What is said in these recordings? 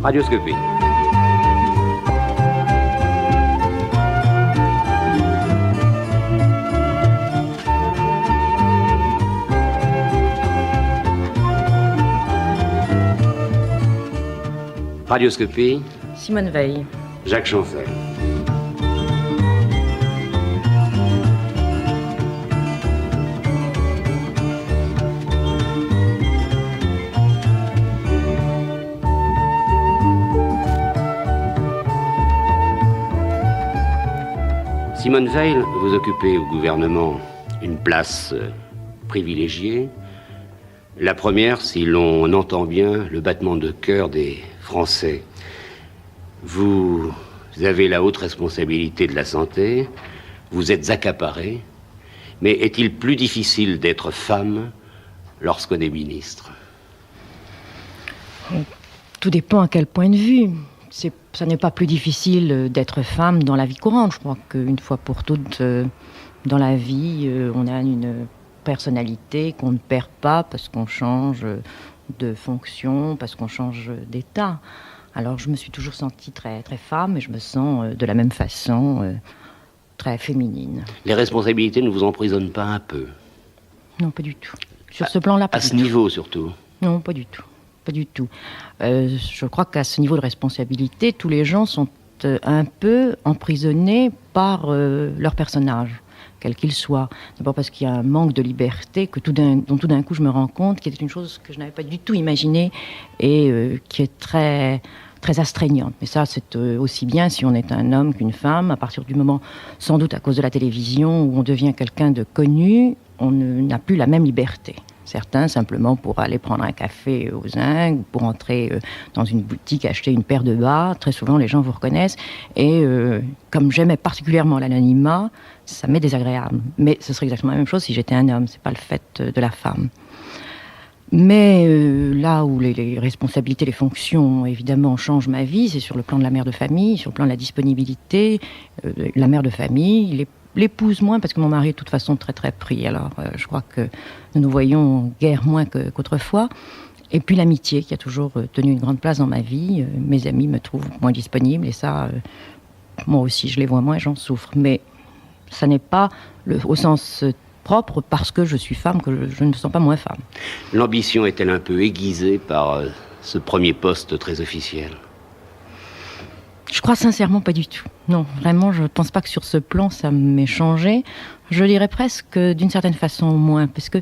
Radioscopie. Radioscopie. Simone Veil. Jacques Chancel. Simone Veil, vous occupez au gouvernement une place privilégiée. La première, si l'on entend bien le battement de cœur des Français. Vous avez la haute responsabilité de la santé, vous êtes accaparé, mais est-il plus difficile d'être femme lorsqu'on est ministre ? Tout dépend à quel point de vue. Ça n'est pas plus difficile d'être femme dans la vie courante. Je crois qu'une fois pour toutes, dans la vie, on a une personnalité qu'on ne perd pas parce qu'on change de fonction, parce qu'on change d'état. Alors je me suis toujours sentie très, très femme et je me sens de la même façon très féminine. Les responsabilités ne vous emprisonnent pas un peu ? Non, pas du tout. Sur ce plan-là, pas du tout. À ce niveau surtout ? Non, pas du tout. Pas du tout. Je crois qu'à ce niveau de responsabilité, tous les gens sont un peu emprisonnés par leur personnage, quel qu'il soit. D'abord parce qu'il y a un manque de liberté dont tout d'un coup je me rends compte, qui était une chose que je n'avais pas du tout imaginée et qui est très, très astreignante. Mais ça, c'est aussi bien si on est un homme qu'une femme. À partir du moment, sans doute à cause de la télévision, où on devient quelqu'un de connu, on n'a plus la même liberté. Certains, simplement pour aller prendre un café au Zinc, ou pour entrer dans une boutique, acheter une paire de bas. Très souvent, les gens vous reconnaissent. Et comme j'aimais particulièrement l'anonymat, ça m'est désagréable. Mais ce serait exactement la même chose si j'étais un homme. C'est pas le fait de la femme. Mais là où les responsabilités, les fonctions, évidemment, changent ma vie, c'est sur le plan de la mère de famille, sur le plan de la disponibilité. La mère de famille, l'épouse moins, parce que mon mari est de toute façon très très pris. Alors je crois que nous nous voyons guère moins qu'autrefois. Et puis l'amitié qui a toujours tenu une grande place dans ma vie. Mes amis me trouvent moins disponible et ça, moi aussi je les vois moins et j'en souffre. Mais ça n'est pas au sens propre parce que je suis femme que je ne me sens pas moins femme. L'ambition est-elle un peu aiguisée par ce premier poste très officiel ? Je crois sincèrement pas du tout. Non, vraiment, je ne pense pas que sur ce plan, ça m'ait changé. Je dirais presque d'une certaine façon moins, parce que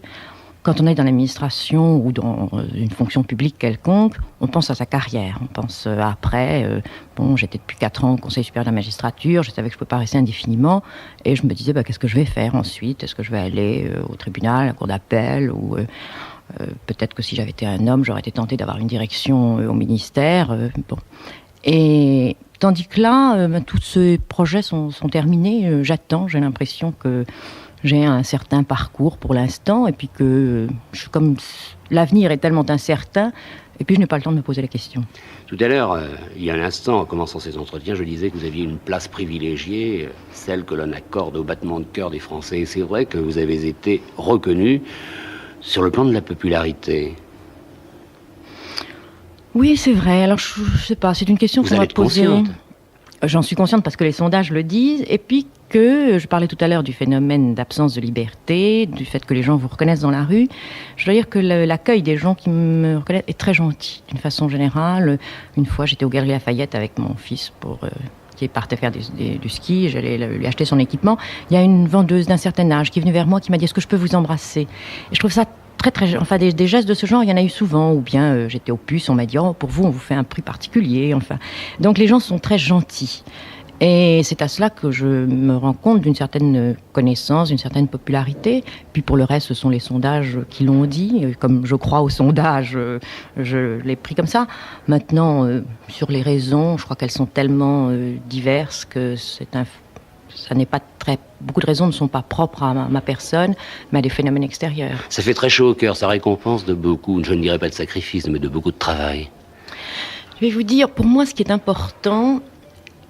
quand on est dans l'administration ou dans une fonction publique quelconque, on pense à sa carrière. On pense après, j'étais depuis 4 ans au Conseil supérieur de la magistrature, je savais que je ne pouvais pas rester indéfiniment, et je me disais, qu'est-ce que je vais faire ensuite ? Est-ce que je vais aller au tribunal, à la cour d'appel, ou peut-être que si j'avais été un homme, j'aurais été tentée d'avoir une direction au ministère. Et tandis que là, tous ces projets sont terminés. J'attends, j'ai l'impression que j'ai un certain parcours pour l'instant. Et puis que, comme l'avenir est tellement incertain, et puis je n'ai pas le temps de me poser la question. Tout à l'heure, il y a un instant, en commençant ces entretiens, je disais que vous aviez une place privilégiée, celle que l'on accorde au battement de cœur des Français. Et c'est vrai que vous avez été reconnu sur le plan de la popularité. Oui, c'est vrai. Alors, je ne sais pas, c'est une question qu'on m'a posée. J'en suis consciente parce que les sondages le disent. Et puis que, je parlais tout à l'heure du phénomène d'absence de liberté, du fait que les gens vous reconnaissent dans la rue. Je dois dire que l'accueil des gens qui me reconnaissent est très gentil, d'une façon générale. Une fois, j'étais au Galeries Lafayette avec mon fils qui partait faire du ski. J'allais lui acheter son équipement. Il y a une vendeuse d'un certain âge qui est venue vers moi, qui m'a dit « Est-ce que je peux vous embrasser ?» Et je trouve ça enfin, des gestes de ce genre, il y en a eu souvent. Ou bien, j'étais au Puce, on m'a dit « Oh, pour vous, on vous fait un prix particulier. » Enfin, donc les gens sont très gentils. Et c'est à cela que je me rends compte d'une certaine connaissance, d'une certaine popularité. Puis pour le reste, ce sont les sondages qui l'ont dit. Comme je crois aux sondages, je l'ai pris comme ça. Maintenant, sur les raisons, je crois qu'elles sont tellement diverses que ça n'est pas beaucoup de raisons ne sont pas propres à ma personne, mais à des phénomènes extérieurs. Ça fait très chaud au cœur, ça récompense de beaucoup, je ne dirais pas de sacrifice, mais de beaucoup de travail. Je vais vous dire, pour moi, ce qui est important,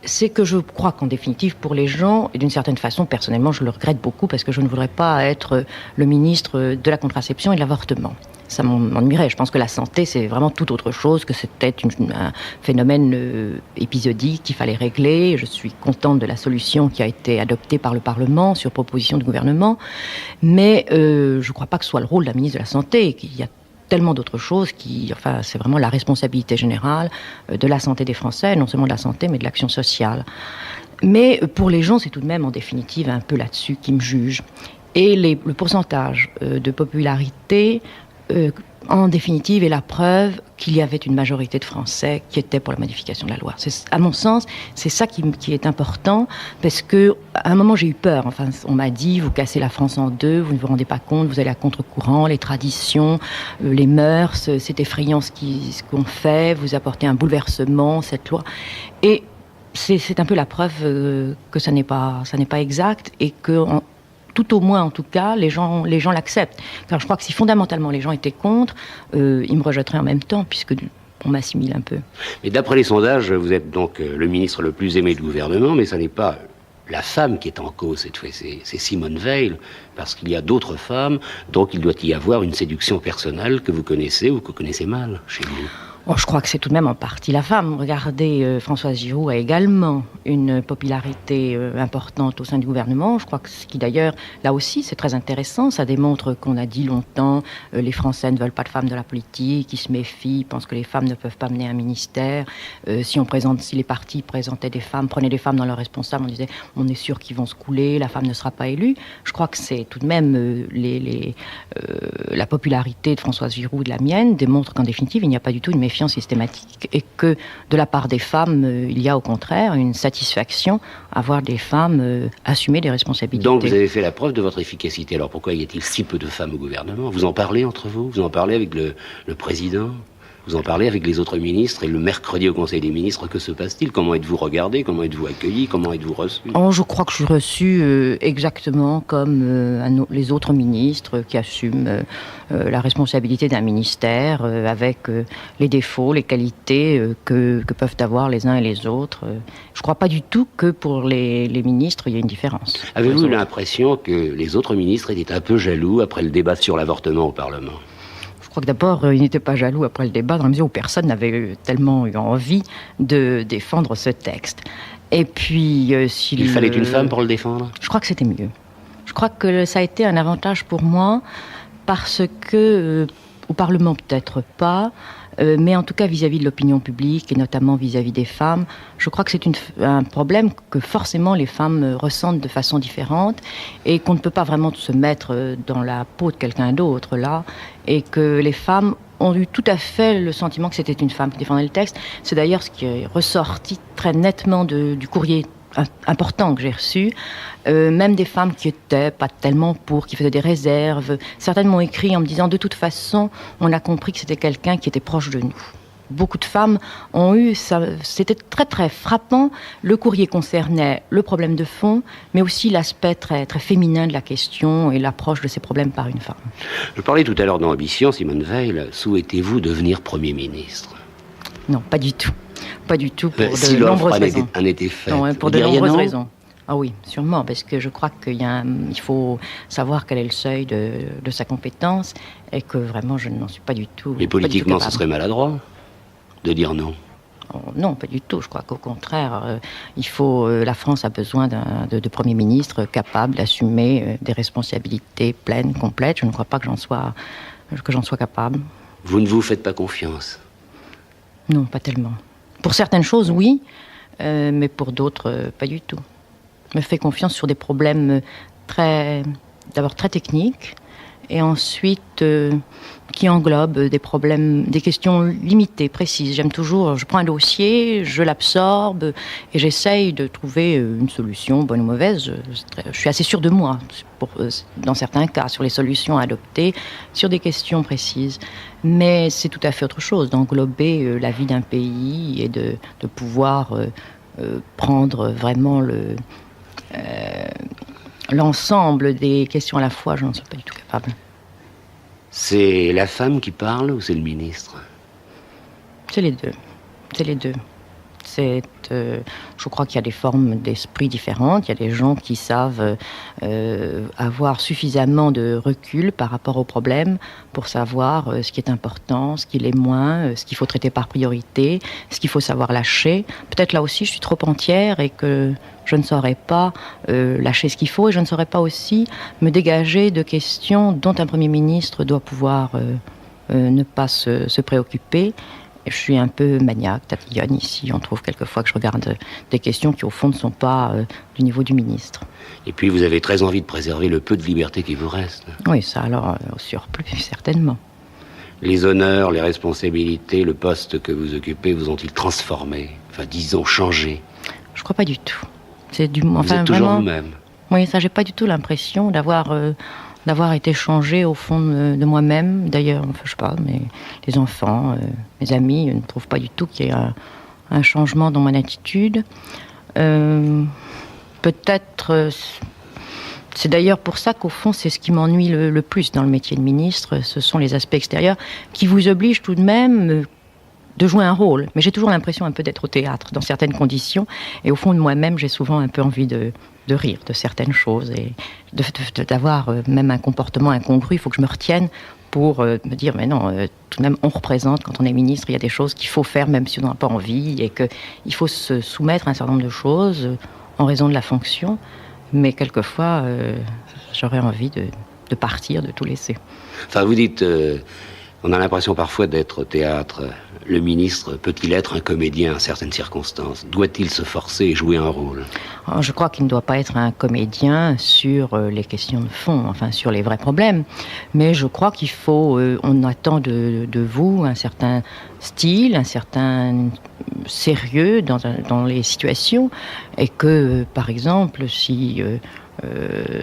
c'est que je crois qu'en définitive, pour les gens, et d'une certaine façon, personnellement, je le regrette beaucoup parce que je ne voudrais pas être le ministre de la contraception et de l'avortement. Ça m'ennuierait. Je pense que la santé, c'est vraiment tout autre chose, que c'était un phénomène épisodique qu'il fallait régler. Je suis contente de la solution qui a été adoptée par le Parlement sur proposition du gouvernement. Mais je ne crois pas que ce soit le rôle d'un ministre de la Santé, qu'il y a tellement d'autres choses c'est vraiment la responsabilité générale de la santé des Français, non seulement de la santé, mais de l'action sociale. Mais pour les gens, c'est tout de même en définitive un peu là-dessus qu'ils me jugent. Et le pourcentage de popularité, en définitive, est la preuve qu'il y avait une majorité de Français qui étaient pour la modification de la loi. À mon sens, c'est ça qui est important, parce que à un moment j'ai eu peur. Enfin, on m'a dit, vous cassez la France en deux, vous ne vous rendez pas compte, vous allez à contre-courant, les traditions, les mœurs, c'est effrayant ce qu'on fait, vous apportez un bouleversement, cette loi. Et c'est un peu la preuve que ça n'est pas exact, et que tout au moins, en tout cas, les gens l'acceptent. Car je crois que si fondamentalement les gens étaient contre, ils me rejetteraient en même temps, puisque on m'assimile un peu. Mais d'après les sondages, vous êtes donc le ministre le plus aimé du gouvernement, mais ça n'est pas la femme qui est en cause cette fois, c'est Simone Veil, parce qu'il y a d'autres femmes, donc il doit y avoir une séduction personnelle que vous connaissez ou que vous connaissez mal chez vous. Oh, je crois que c'est tout de même en partie la femme. Regardez, Françoise Giroud a également une popularité importante au sein du gouvernement. Je crois que ce qui d'ailleurs, là aussi, c'est très intéressant. Ça démontre qu'on a dit longtemps, les Français ne veulent pas de femmes de la politique, ils se méfient, pensent que les femmes ne peuvent pas mener un ministère. Si les partis présentaient des femmes, prenaient des femmes dans leurs responsables, on disait, on est sûr qu'ils vont se couler, la femme ne sera pas élue. Je crois que c'est tout de même la popularité de Françoise Giroud et de la mienne démontre qu'en définitive, il n'y a pas du tout une méfiance systématique, et que de la part des femmes, il y a au contraire une satisfaction à voir des femmes assumer des responsabilités. Donc vous avez fait la preuve de votre efficacité. Alors pourquoi y a-t-il si peu de femmes au gouvernement? Vous en parlez entre vous? Vous en parlez avec le président? Vous en parlez avec les autres ministres? Et le mercredi au Conseil des ministres, que se passe-t-il? Comment êtes-vous regardé? Comment êtes-vous accueilli? Comment êtes-vous reçu? Je crois que je suis reçu exactement comme les autres ministres qui assument la responsabilité d'un ministère avec les défauts, les qualités que peuvent avoir les uns et les autres. Je ne crois pas du tout que pour les ministres, il y ait une différence. Avez-vous l'impression que les autres ministres étaient un peu jaloux après le débat sur l'avortement au Parlement? Je crois que d'abord, ils n'étaient pas jaloux après le débat, dans la mesure où personne n'avait tellement eu envie de défendre ce texte. Et puis, il fallait une femme pour le défendre? Je crois que c'était mieux. Je crois que ça a été un avantage pour moi, parce que, au Parlement peut-être pas, mais en tout cas vis-à-vis de l'opinion publique, et notamment vis-à-vis des femmes, je crois que c'est un problème que forcément les femmes ressentent de façon différente, et qu'on ne peut pas vraiment se mettre dans la peau de quelqu'un d'autre là, et que les femmes ont eu tout à fait le sentiment que c'était une femme qui défendait le texte. C'est d'ailleurs ce qui est ressorti très nettement du courrier important que j'ai reçu, même des femmes qui étaient pas tellement pour, qui faisaient des réserves. Certaines m'ont écrit en me disant, de toute façon, on a compris que c'était quelqu'un qui était proche de nous. Beaucoup de femmes ont eu ça, c'était très très frappant. Le courrier concernait le problème de fond, mais aussi l'aspect très très féminin de la question et l'approche de ces problèmes par une femme. Je parlais tout à l'heure d'ambition, Simone Veil. Souhaitez-vous devenir Premier ministre? Non, pas du tout. Pas du tout, pour si de nombreuses raisons. En était fait. Non, pour de nombreuses raisons. Ah oui, sûrement, parce que je crois qu'il faut savoir quel est le seuil de sa compétence, et que vraiment je n'en suis pas du tout. Mais politiquement, ce serait maladroit de dire non. Non, pas du tout. Je crois qu'au contraire, la France a besoin de Premier ministre capable d'assumer des responsabilités pleines, complètes. Je ne crois pas que j'en sois capable. Vous ne vous faites pas confiance? Non, pas tellement. Pour certaines choses, oui, mais pour d'autres, pas du tout. Je me fais confiance sur des problèmes d'abord très techniques, et ensuite qui englobent des problèmes, des questions limitées, précises. Je prends un dossier, je l'absorbe, et j'essaye de trouver une solution, bonne ou mauvaise. Je suis assez sûre de moi, dans certains cas, sur les solutions à adopter, sur des questions précises. Mais c'est tout à fait autre chose, d'englober la vie d'un pays et de pouvoir prendre vraiment l'ensemble des questions à la fois. Je n'en suis pas du tout capable. C'est la femme qui parle ou c'est le ministre? C'est les deux. C'est les deux. Je crois qu'il y a des formes d'esprit différentes. Il y a des gens qui savent avoir suffisamment de recul par rapport aux problèmes pour savoir ce qui est important, ce qui l'est moins, ce qu'il faut traiter par priorité, ce qu'il faut savoir lâcher. Peut-être là aussi, je suis trop entière et que je ne saurais pas lâcher ce qu'il faut, et je ne saurais pas aussi me dégager de questions dont un Premier ministre doit pouvoir ne pas se préoccuper. Je suis un peu maniaque, tatillonne ici. On trouve quelquefois que je regarde des questions qui, au fond, ne sont pas du niveau du ministre. Et puis, vous avez très envie de préserver le peu de liberté qui vous reste. Oui, ça, alors, au surplus, certainement. Les honneurs, les responsabilités, le poste que vous occupez vous ont-ils transformé? Enfin, disons, changé? Je crois pas du tout. Vous êtes toujours vous-même? Oui, ça, j'ai pas du tout l'impression d'avoir été changée au fond de moi-même. D'ailleurs, enfin, je sais pas, les enfants, mes amis ne trouvent pas du tout qu'il y ait un changement dans mon attitude. Peut-être, c'est d'ailleurs pour ça qu'au fond, c'est ce qui m'ennuie le plus dans le métier de ministre, ce sont les aspects extérieurs qui vous obligent tout de même de jouer un rôle. Mais j'ai toujours l'impression un peu d'être au théâtre dans certaines conditions, et au fond de moi-même, j'ai souvent un peu envie de rire de certaines choses et d'avoir même un comportement incongru. Il faut que je me retienne pour me dire, mais non, tout de même, on représente, quand on est ministre, il y a des choses qu'il faut faire même si on n'a pas envie, et qu'il faut se soumettre à un certain nombre de choses en raison de la fonction. Mais quelquefois, j'aurais envie de partir, de tout laisser. Enfin, vous dites, on a l'impression parfois d'être au théâtre. Le ministre peut-il être un comédien à certaines circonstances? Doit-il se forcer et jouer un rôle? Je crois qu'il ne doit pas être un comédien sur les questions de fond, enfin sur les vrais problèmes. Mais je crois qu'il faut, on attend de vous un certain style, un certain sérieux dans les situations, et que, par exemple, si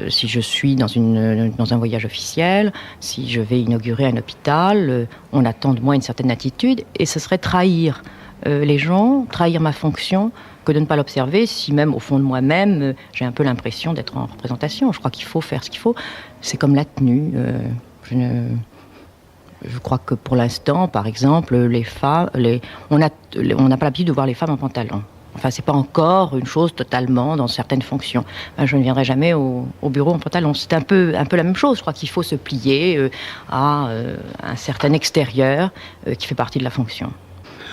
je suis dans un voyage officiel, si je vais inaugurer un hôpital, on attend de moi une certaine attitude, et ce serait trahir les gens, trahir ma fonction, que de ne pas l'observer, si même au fond de moi-même, j'ai un peu l'impression d'être en représentation. Je crois qu'il faut faire ce qu'il faut. C'est comme la tenue. Je crois que pour l'instant, par exemple, les femmes, on n'a pas l'habitude de voir les femmes en pantalon. Enfin, c'est pas encore une chose totalement dans certaines fonctions. Je ne viendrai jamais au bureau en pantalon. C'est un peu la même chose. Je crois qu'il faut se plier à un certain extérieur qui fait partie de la fonction.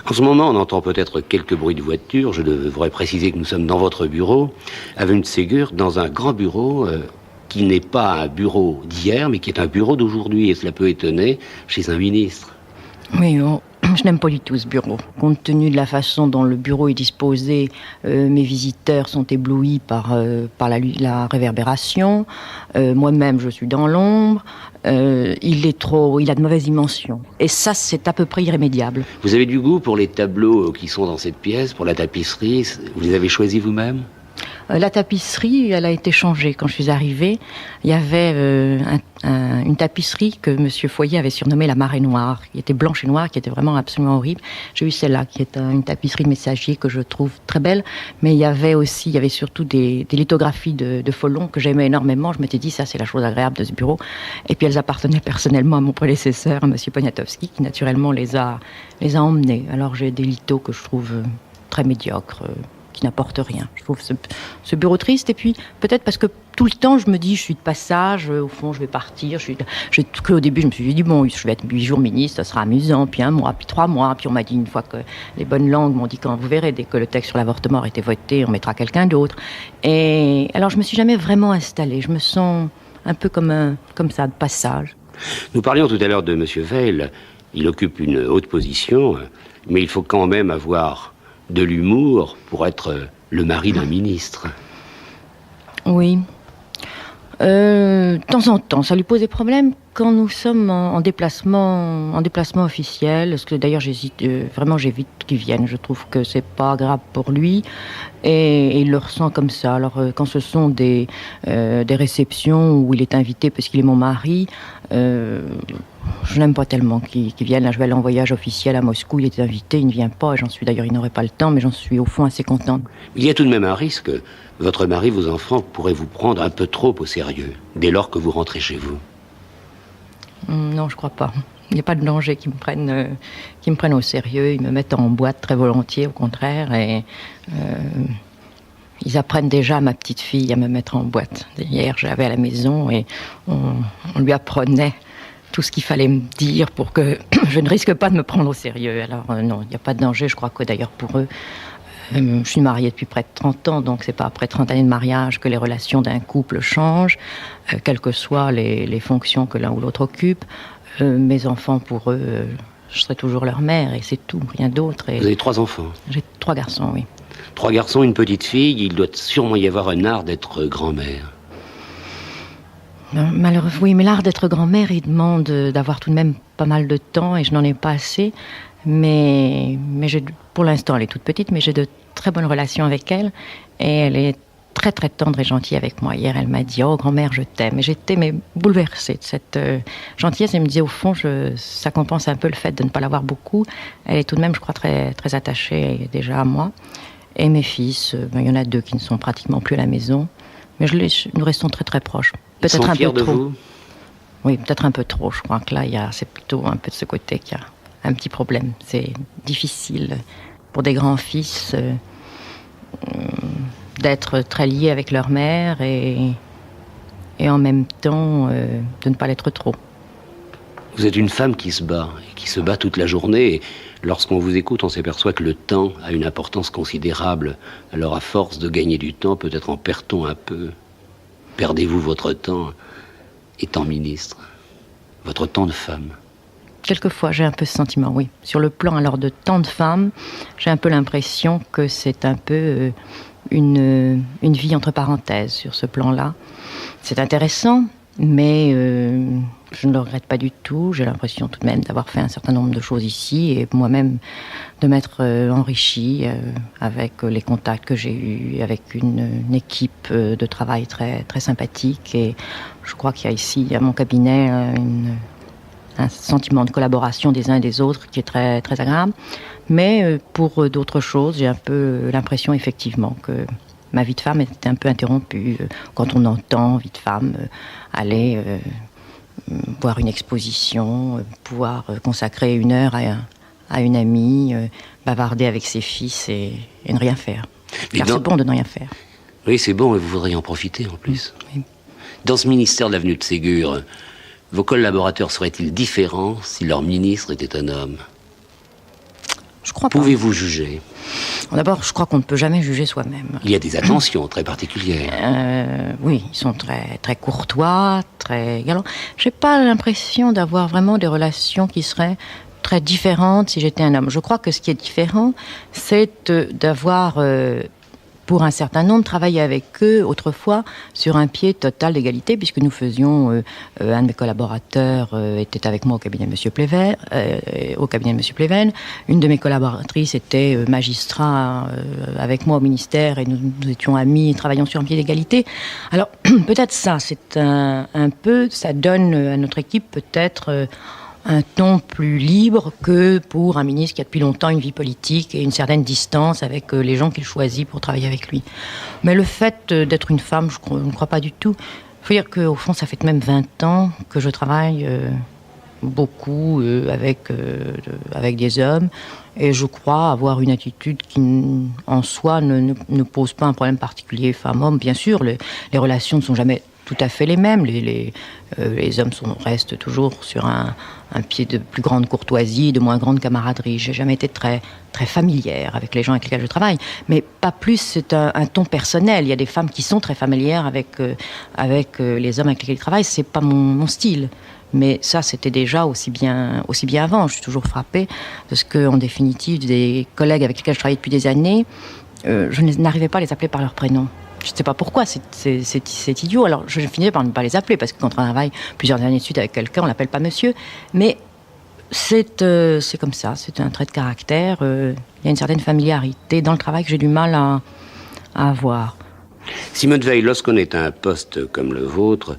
En ce moment, on entend peut-être quelques bruits de voiture. Je devrais préciser que nous sommes dans votre bureau, Avenue de Ségur, dans un grand bureau qui n'est pas un bureau d'hier, mais qui est un bureau d'aujourd'hui. Et cela peut étonner chez un ministre. Oui, je n'aime pas du tout ce bureau. Compte tenu de la façon dont le bureau est disposé, mes visiteurs sont éblouis par la réverbération. Moi-même, je suis dans l'ombre. Il a de mauvaises dimensions. Et ça, c'est à peu près irrémédiable. Vous avez du goût pour les tableaux qui sont dans cette pièce, pour la tapisserie? Vous les avez choisis vous-même? La tapisserie, elle a été changée. Quand je suis arrivée, il y avait une tapisserie que M. Foyer avait surnommée la marée noire, qui était blanche et noire, qui était vraiment absolument horrible. J'ai eu celle-là, qui est une tapisserie de messager que je trouve très belle, mais il y avait surtout des lithographies de Folon que j'aimais énormément. Je m'étais dit, ça c'est la chose agréable de ce bureau. Et puis elles appartenaient personnellement à mon prédécesseur, à M. Poniatowski, qui naturellement les a emmenées. Alors j'ai des lithos que je trouve très médiocres, qui n'apporte rien. Je trouve ce bureau triste, et puis peut-être parce que tout le temps je me dis je suis de passage, au fond je vais partir, j'ai cru au début, je me suis dit bon, je vais être 8 jours ministre, ça sera amusant, puis 1 mois, puis 3 mois, puis on m'a dit une fois que les bonnes langues m'ont dit, quand vous verrez, dès que le texte sur l'avortement a été voté, on mettra quelqu'un d'autre. Et alors je me suis jamais vraiment installée, je me sens un peu comme ça, de passage. Nous parlions tout à l'heure de M. Veil, il occupe une haute position, mais il faut quand même avoir de l'humour pour être le mari d'un ministre. Oui. De temps en temps, ça lui pose des problèmes quand nous sommes en déplacement officiel. Parce que d'ailleurs, j'hésite, vraiment, j'évite qu'il vienne. Je trouve que c'est pas grave pour lui, et il le ressent comme ça. Alors, quand ce sont des réceptions où il est invité parce qu'il est mon mari, je n'aime pas tellement qu'il vienne. Là, je vais aller en voyage officiel à Moscou, il était invité, il ne vient pas, et j'en suis d'ailleurs, il n'aurait pas le temps, mais j'en suis au fond assez contente. Il y a tout de même un risque. Votre mari, vos enfants pourraient vous prendre un peu trop au sérieux, dès lors que vous rentrez chez vous. Non, je crois pas. Il n'y a pas de danger qu'ils me prennent au sérieux. Ils me mettent en boîte très volontiers, au contraire. Et ils apprennent déjà à ma petite fille à me mettre en boîte. Hier, j'avais à la maison et on lui apprenait tout ce qu'il fallait me dire pour que je ne risque pas de me prendre au sérieux. Alors non, il n'y a pas de danger. Je crois que d'ailleurs pour eux, je suis mariée depuis près de 30 ans, donc c'est pas après 30 années de mariage que les relations d'un couple changent, quelles que soient les fonctions que l'un ou l'autre occupe. Mes enfants, pour eux, je serai toujours leur mère et c'est tout, rien d'autre. Et vous avez 3 enfants? J'ai 3 garçons, oui. 3 garçons, une petite fille. Il doit sûrement y avoir un art d'être grand-mère. Malheureusement, oui, mais l'art d'être grand-mère, il demande d'avoir tout de même pas mal de temps et je n'en ai pas assez. Mais pour l'instant, elle est toute petite, mais j'ai de très bonnes relations avec elle et elle est très très tendre et gentille avec moi. Hier, elle m'a dit « Oh, grand-mère, je t'aime ». Et j'étais bouleversée de cette gentillesse. Elle me disait, au fond, ça compense un peu le fait de ne pas l'avoir beaucoup. Elle est tout de même, je crois, très, très attachée déjà à moi. Et mes fils, il y en a 2 qui ne sont pratiquement plus à la maison. Mais nous restons très très proches. Peut-être un peu trop. Vous? Oui, peut-être un peu trop. Je crois que là, c'est plutôt un peu de ce côté qu'il y a un petit problème. C'est difficile pour des grands-fils d'être très liés avec leur mère et en même temps de ne pas l'être trop. Vous êtes une femme qui se bat toute la journée. Et lorsqu'on vous écoute, on s'aperçoit que le temps a une importance considérable. Alors à force de gagner du temps, peut-être en perd-on un peu. Perdez-vous votre temps étant ministre? Votre temps de femme? Quelquefois, j'ai un peu ce sentiment, oui. Sur le plan alors de temps de femme, j'ai un peu l'impression que c'est un peu une vie entre parenthèses sur ce plan-là. C'est intéressant, mais je ne le regrette pas du tout. J'ai l'impression tout de même d'avoir fait un certain nombre de choses ici et moi-même de m'être enrichie avec les contacts que j'ai eus, avec une équipe de travail très, très sympathique. Et je crois qu'il y a ici, à mon cabinet, un sentiment de collaboration des uns et des autres qui est très, très agréable. Mais pour d'autres choses, j'ai un peu l'impression effectivement que ma vie de femme est un peu interrompue. Quand on entend vie de femme aller voir une exposition, pouvoir consacrer 1 heure à une amie, bavarder avec ses fils et ne rien faire. Car c'est bon de ne rien faire. Oui, c'est bon et vous voudriez en profiter en plus. Oui. Dans ce ministère de l'avenue de Ségur, vos collaborateurs seraient-ils différents si leur ministre était un homme? Je crois pas. Pouvez-vous juger? D'abord, je crois qu'on ne peut jamais juger soi-même. Il y a des attentions très particulières. Oui, ils sont très, très courtois, très galants. J'ai pas l'impression d'avoir vraiment des relations qui seraient très différentes si j'étais un homme. Je crois que ce qui est différent, c'est d'avoir, pour un certain nombre, travaillé avec eux autrefois sur un pied total d'égalité, puisque nous faisions, un de mes collaborateurs était avec moi au cabinet de M. Pleven, une de mes collaboratrices était magistrat avec moi au ministère et nous étions amis et travaillions sur un pied d'égalité. Alors peut-être ça, c'est un peu, ça donne à notre équipe peut-être un ton plus libre que pour un ministre qui a depuis longtemps une vie politique et une certaine distance avec les gens qu'il choisit pour travailler avec lui. Mais le fait d'être une femme, je ne crois pas du tout. Il faut dire qu'au fond, ça fait même 20 ans que je travaille beaucoup avec des hommes et je crois avoir une attitude qui, en soi, ne pose pas un problème particulier femme-homme. Bien sûr, les relations ne sont jamais tout à fait les mêmes. Les hommes restent toujours sur un pied de plus grande courtoisie, de moins grande camaraderie. J'ai jamais été très, très familière avec les gens avec lesquels je travaille, mais pas plus, c'est un ton personnel. Il y a des femmes qui sont très familières avec les hommes avec lesquels ils travaillent. C'est pas mon style. Mais ça, c'était déjà aussi bien avant. Je suis toujours frappée de ce que, en définitive, des collègues avec lesquels je travaillais depuis des années, je n'arrivais pas à les appeler par leur prénom. Je ne sais pas pourquoi, c'est idiot. Alors, je finissais par ne pas les appeler, parce que quand on travaille plusieurs années de suite avec quelqu'un, on ne l'appelle pas monsieur. Mais c'est comme ça, c'est un trait de caractère. Il y a une certaine familiarité dans le travail que j'ai du mal à avoir. Simone Veil, lorsqu'on est à un poste comme le vôtre,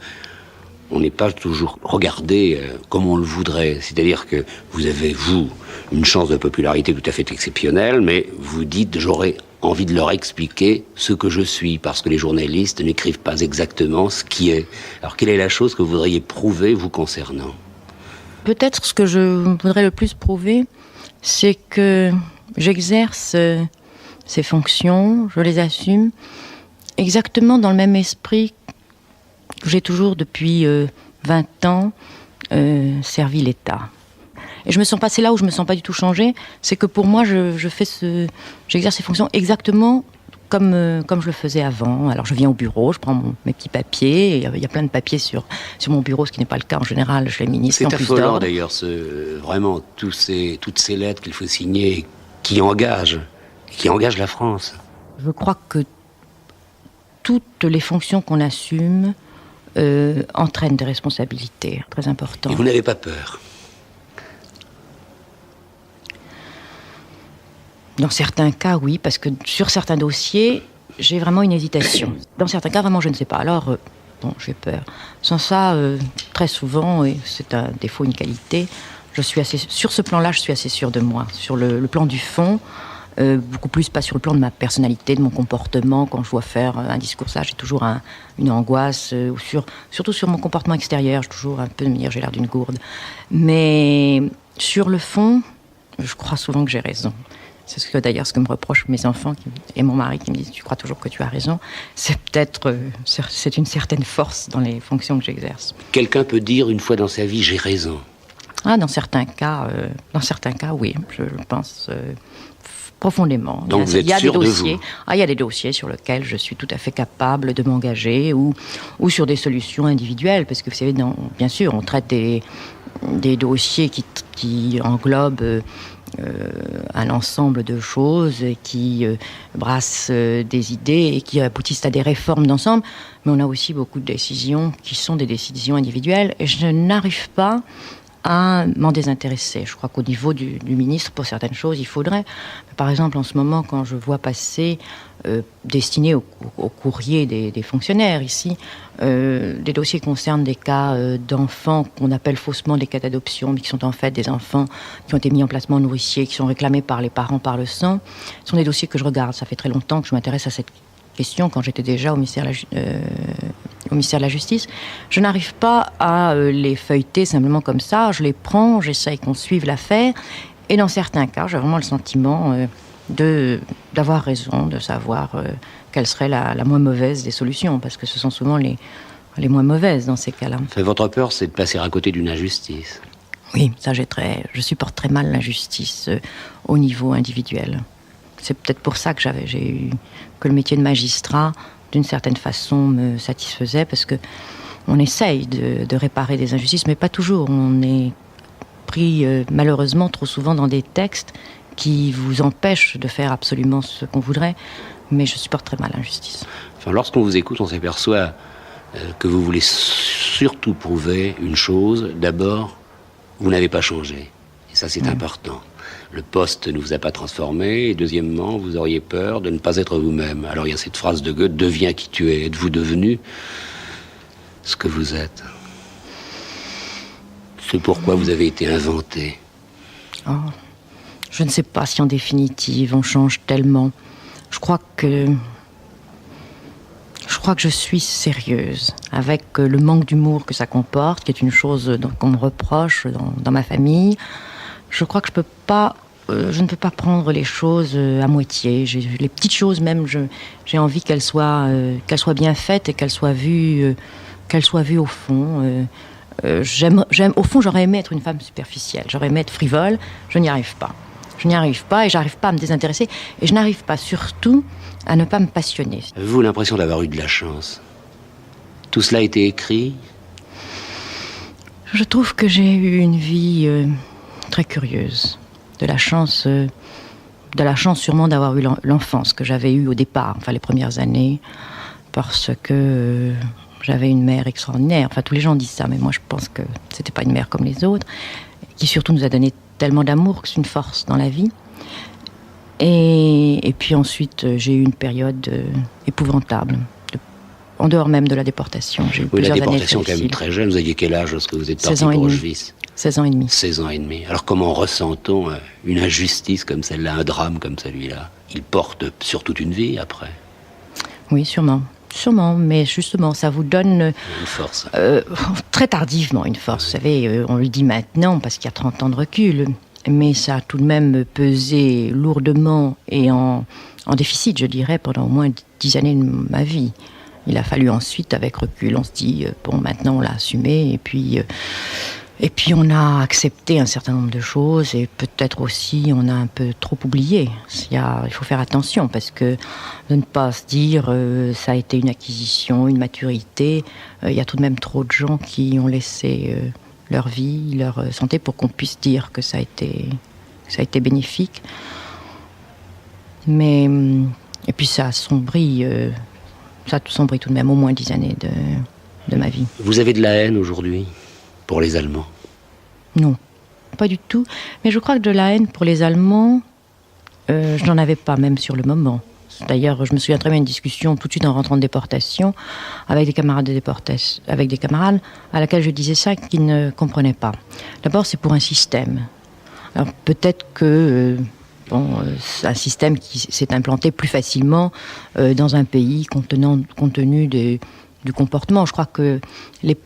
on n'est pas toujours regardé comme on le voudrait. C'est-à-dire que vous avez, vous, une chance de popularité tout à fait exceptionnelle, mais vous dites « j'aurais envie de leur expliquer ce que je suis », parce que les journalistes n'écrivent pas exactement ce qui est. Alors, quelle est la chose que vous voudriez prouver vous concernant? Peut-être ce que je voudrais le plus prouver, c'est que j'exerce ces fonctions, je les assume, exactement dans le même esprit que j'ai toujours depuis 20 ans servi l'État. Et je me sens pas, c'est là où je me sens pas du tout changée, c'est que pour moi, j'exerce ces fonctions exactement comme je le faisais avant. Alors je viens au bureau, je prends mes petits papiers, il y a plein de papiers sur mon bureau, ce qui n'est pas le cas en général, je les ministre en plus d'ordre. C'est affolant d'ailleurs, vraiment, toutes ces lettres qu'il faut signer, qui engagent la France. Je crois que toutes les fonctions qu'on assume entraînent des responsabilités très importantes. Et vous n'avez pas peur? Dans certains cas, oui, parce que sur certains dossiers, j'ai vraiment une hésitation. Dans certains cas, vraiment, je ne sais pas. Alors, j'ai peur. Sans ça, très souvent, et c'est un défaut, une qualité, sur ce plan-là, je suis assez sûre de moi. Sur le plan du fond, beaucoup plus pas sur le plan de ma personnalité, de mon comportement. Quand je dois faire un discours, ça, j'ai toujours une angoisse, surtout sur mon comportement extérieur, j'ai toujours un peu de me dire j'ai l'air d'une gourde. Mais sur le fond, je crois souvent que j'ai raison. C'est d'ailleurs ce que me reprochent mes enfants et mon mari qui me disent « tu crois toujours que tu as raison ». C'est peut-être c'est une certaine force dans les fonctions que j'exerce. Quelqu'un peut dire une fois dans sa vie « j'ai raison ». Dans certains cas, oui, je pense profondément. Donc vous êtes sûr de vous? Il y a des dossiers sur lesquels je suis tout à fait capable de m'engager ou sur des solutions individuelles, parce que vous savez, bien sûr, on traite des dossiers qui englobent un ensemble de choses qui brassent des idées et qui aboutissent à des réformes d'ensemble, mais on a aussi beaucoup de décisions qui sont des décisions individuelles et je n'arrive pas à m'en désintéresser. Je crois qu'au niveau du ministre, pour certaines choses, il faudrait. Par exemple, en ce moment, quand je vois passer, destinés au courrier des fonctionnaires ici, des dossiers qui concernent des cas d'enfants qu'on appelle faussement des cas d'adoption, mais qui sont en fait des enfants qui ont été mis en placement nourricier, qui sont réclamés par les parents par le sang, ce sont des dossiers que je regarde. Ça fait très longtemps que je m'intéresse à cette question, quand j'étais déjà au ministère de la Justice. Je n'arrive pas à les feuilleter simplement comme ça. Je les prends, j'essaye qu'on suive l'affaire. Et dans certains cas, j'ai vraiment le sentiment d'avoir raison, de savoir quelle serait la moins mauvaise des solutions, parce que ce sont souvent les moins mauvaises dans ces cas-là. Votre peur, c'est de passer à côté d'une injustice. Oui, ça je supporte très mal l'injustice au niveau individuel. C'est peut-être pour ça que que le métier de magistrat, d'une certaine façon, me satisfaisait, parce que on essaye de réparer des injustices, mais pas toujours. On est pris malheureusement trop souvent dans des textes qui vous empêchent de faire absolument ce qu'on voudrait, mais je supporte très mal l'injustice. Enfin, lorsqu'on vous écoute, on s'aperçoit que vous voulez surtout prouver une chose. D'abord, vous n'avez pas changé. Et ça, c'est important. Le poste ne vous a pas transformé. Et deuxièmement, vous auriez peur de ne pas être vous-même. Alors il y a cette phrase de Goethe, « Deviens qui tu es ». Êtes-vous devenu ce que vous êtes? Ce pourquoi vous avez été inventé. Je ne sais pas si en définitive on change tellement. Je crois que je suis sérieuse, avec le manque d'humour que ça comporte, qui est une chose qu'on me reproche dans ma famille. Je crois que je ne peux pas prendre les choses à moitié. Les petites choses même, j'ai envie qu'elles soient bien faites et qu'elles soient vues au fond. Au fond, j'aurais aimé être une femme superficielle. J'aurais aimé être frivole. Je n'y arrive pas. Et j'arrive pas à me désintéresser. Et je n'arrive pas surtout à ne pas me passionner. Avez-vous l'impression d'avoir eu de la chance? Tout cela a été écrit? Je trouve que j'ai eu une vie très curieuse. De la chance sûrement d'avoir eu l'enfance que j'avais eue au départ, enfin les premières années, parce que j'avais une mère extraordinaire. Enfin, tous les gens disent ça, mais moi je pense que c'était pas une mère comme les autres, qui surtout nous a donné tellement d'amour que c'est une force dans la vie. Et puis ensuite, j'ai eu une période épouvantable, en dehors même de la déportation. J'ai eu plusieurs années difficiles. La déportation, quand même très jeune. Vous aviez quel âge lorsque vous êtes parti pour Auschwitz? 16 ans et demi. 16 ans et demi. Alors comment ressent-on une injustice comme celle-là, un drame comme celui-là? Il porte sur toute une vie après. Oui, sûrement. Sûrement, mais justement, ça vous donne... Une force. Très tardivement, une force. Vous savez, on le dit maintenant parce qu'il y a 30 ans de recul, mais ça a tout de même pesé lourdement et en déficit, je dirais, pendant au moins 10 années de ma vie. Il a fallu ensuite, avec recul, on se dit, bon, maintenant on l'a assumé, et puis on a accepté un certain nombre de choses, et peut-être aussi on a un peu trop oublié. Il faut faire attention, parce que de ne pas se dire ça a été une acquisition, une maturité, il y a tout de même trop de gens qui ont laissé leur vie, leur santé, pour qu'on puisse dire que ça a été bénéfique. Mais, et puis ça assombrit tout de même au moins 10 années de ma vie. Vous avez de la haine aujourd'hui pour les Allemands? Non, pas du tout. Mais je crois que de la haine pour les Allemands, je n'en avais pas, même sur le moment. D'ailleurs, je me souviens très bien d'une discussion tout de suite en rentrant de déportation avec des camarades à laquelle je disais ça, qui ne comprenaient pas. D'abord, c'est pour un système. Alors peut-être que... c'est un système qui s'est implanté plus facilement dans un pays compte tenu du comportement. Je crois que les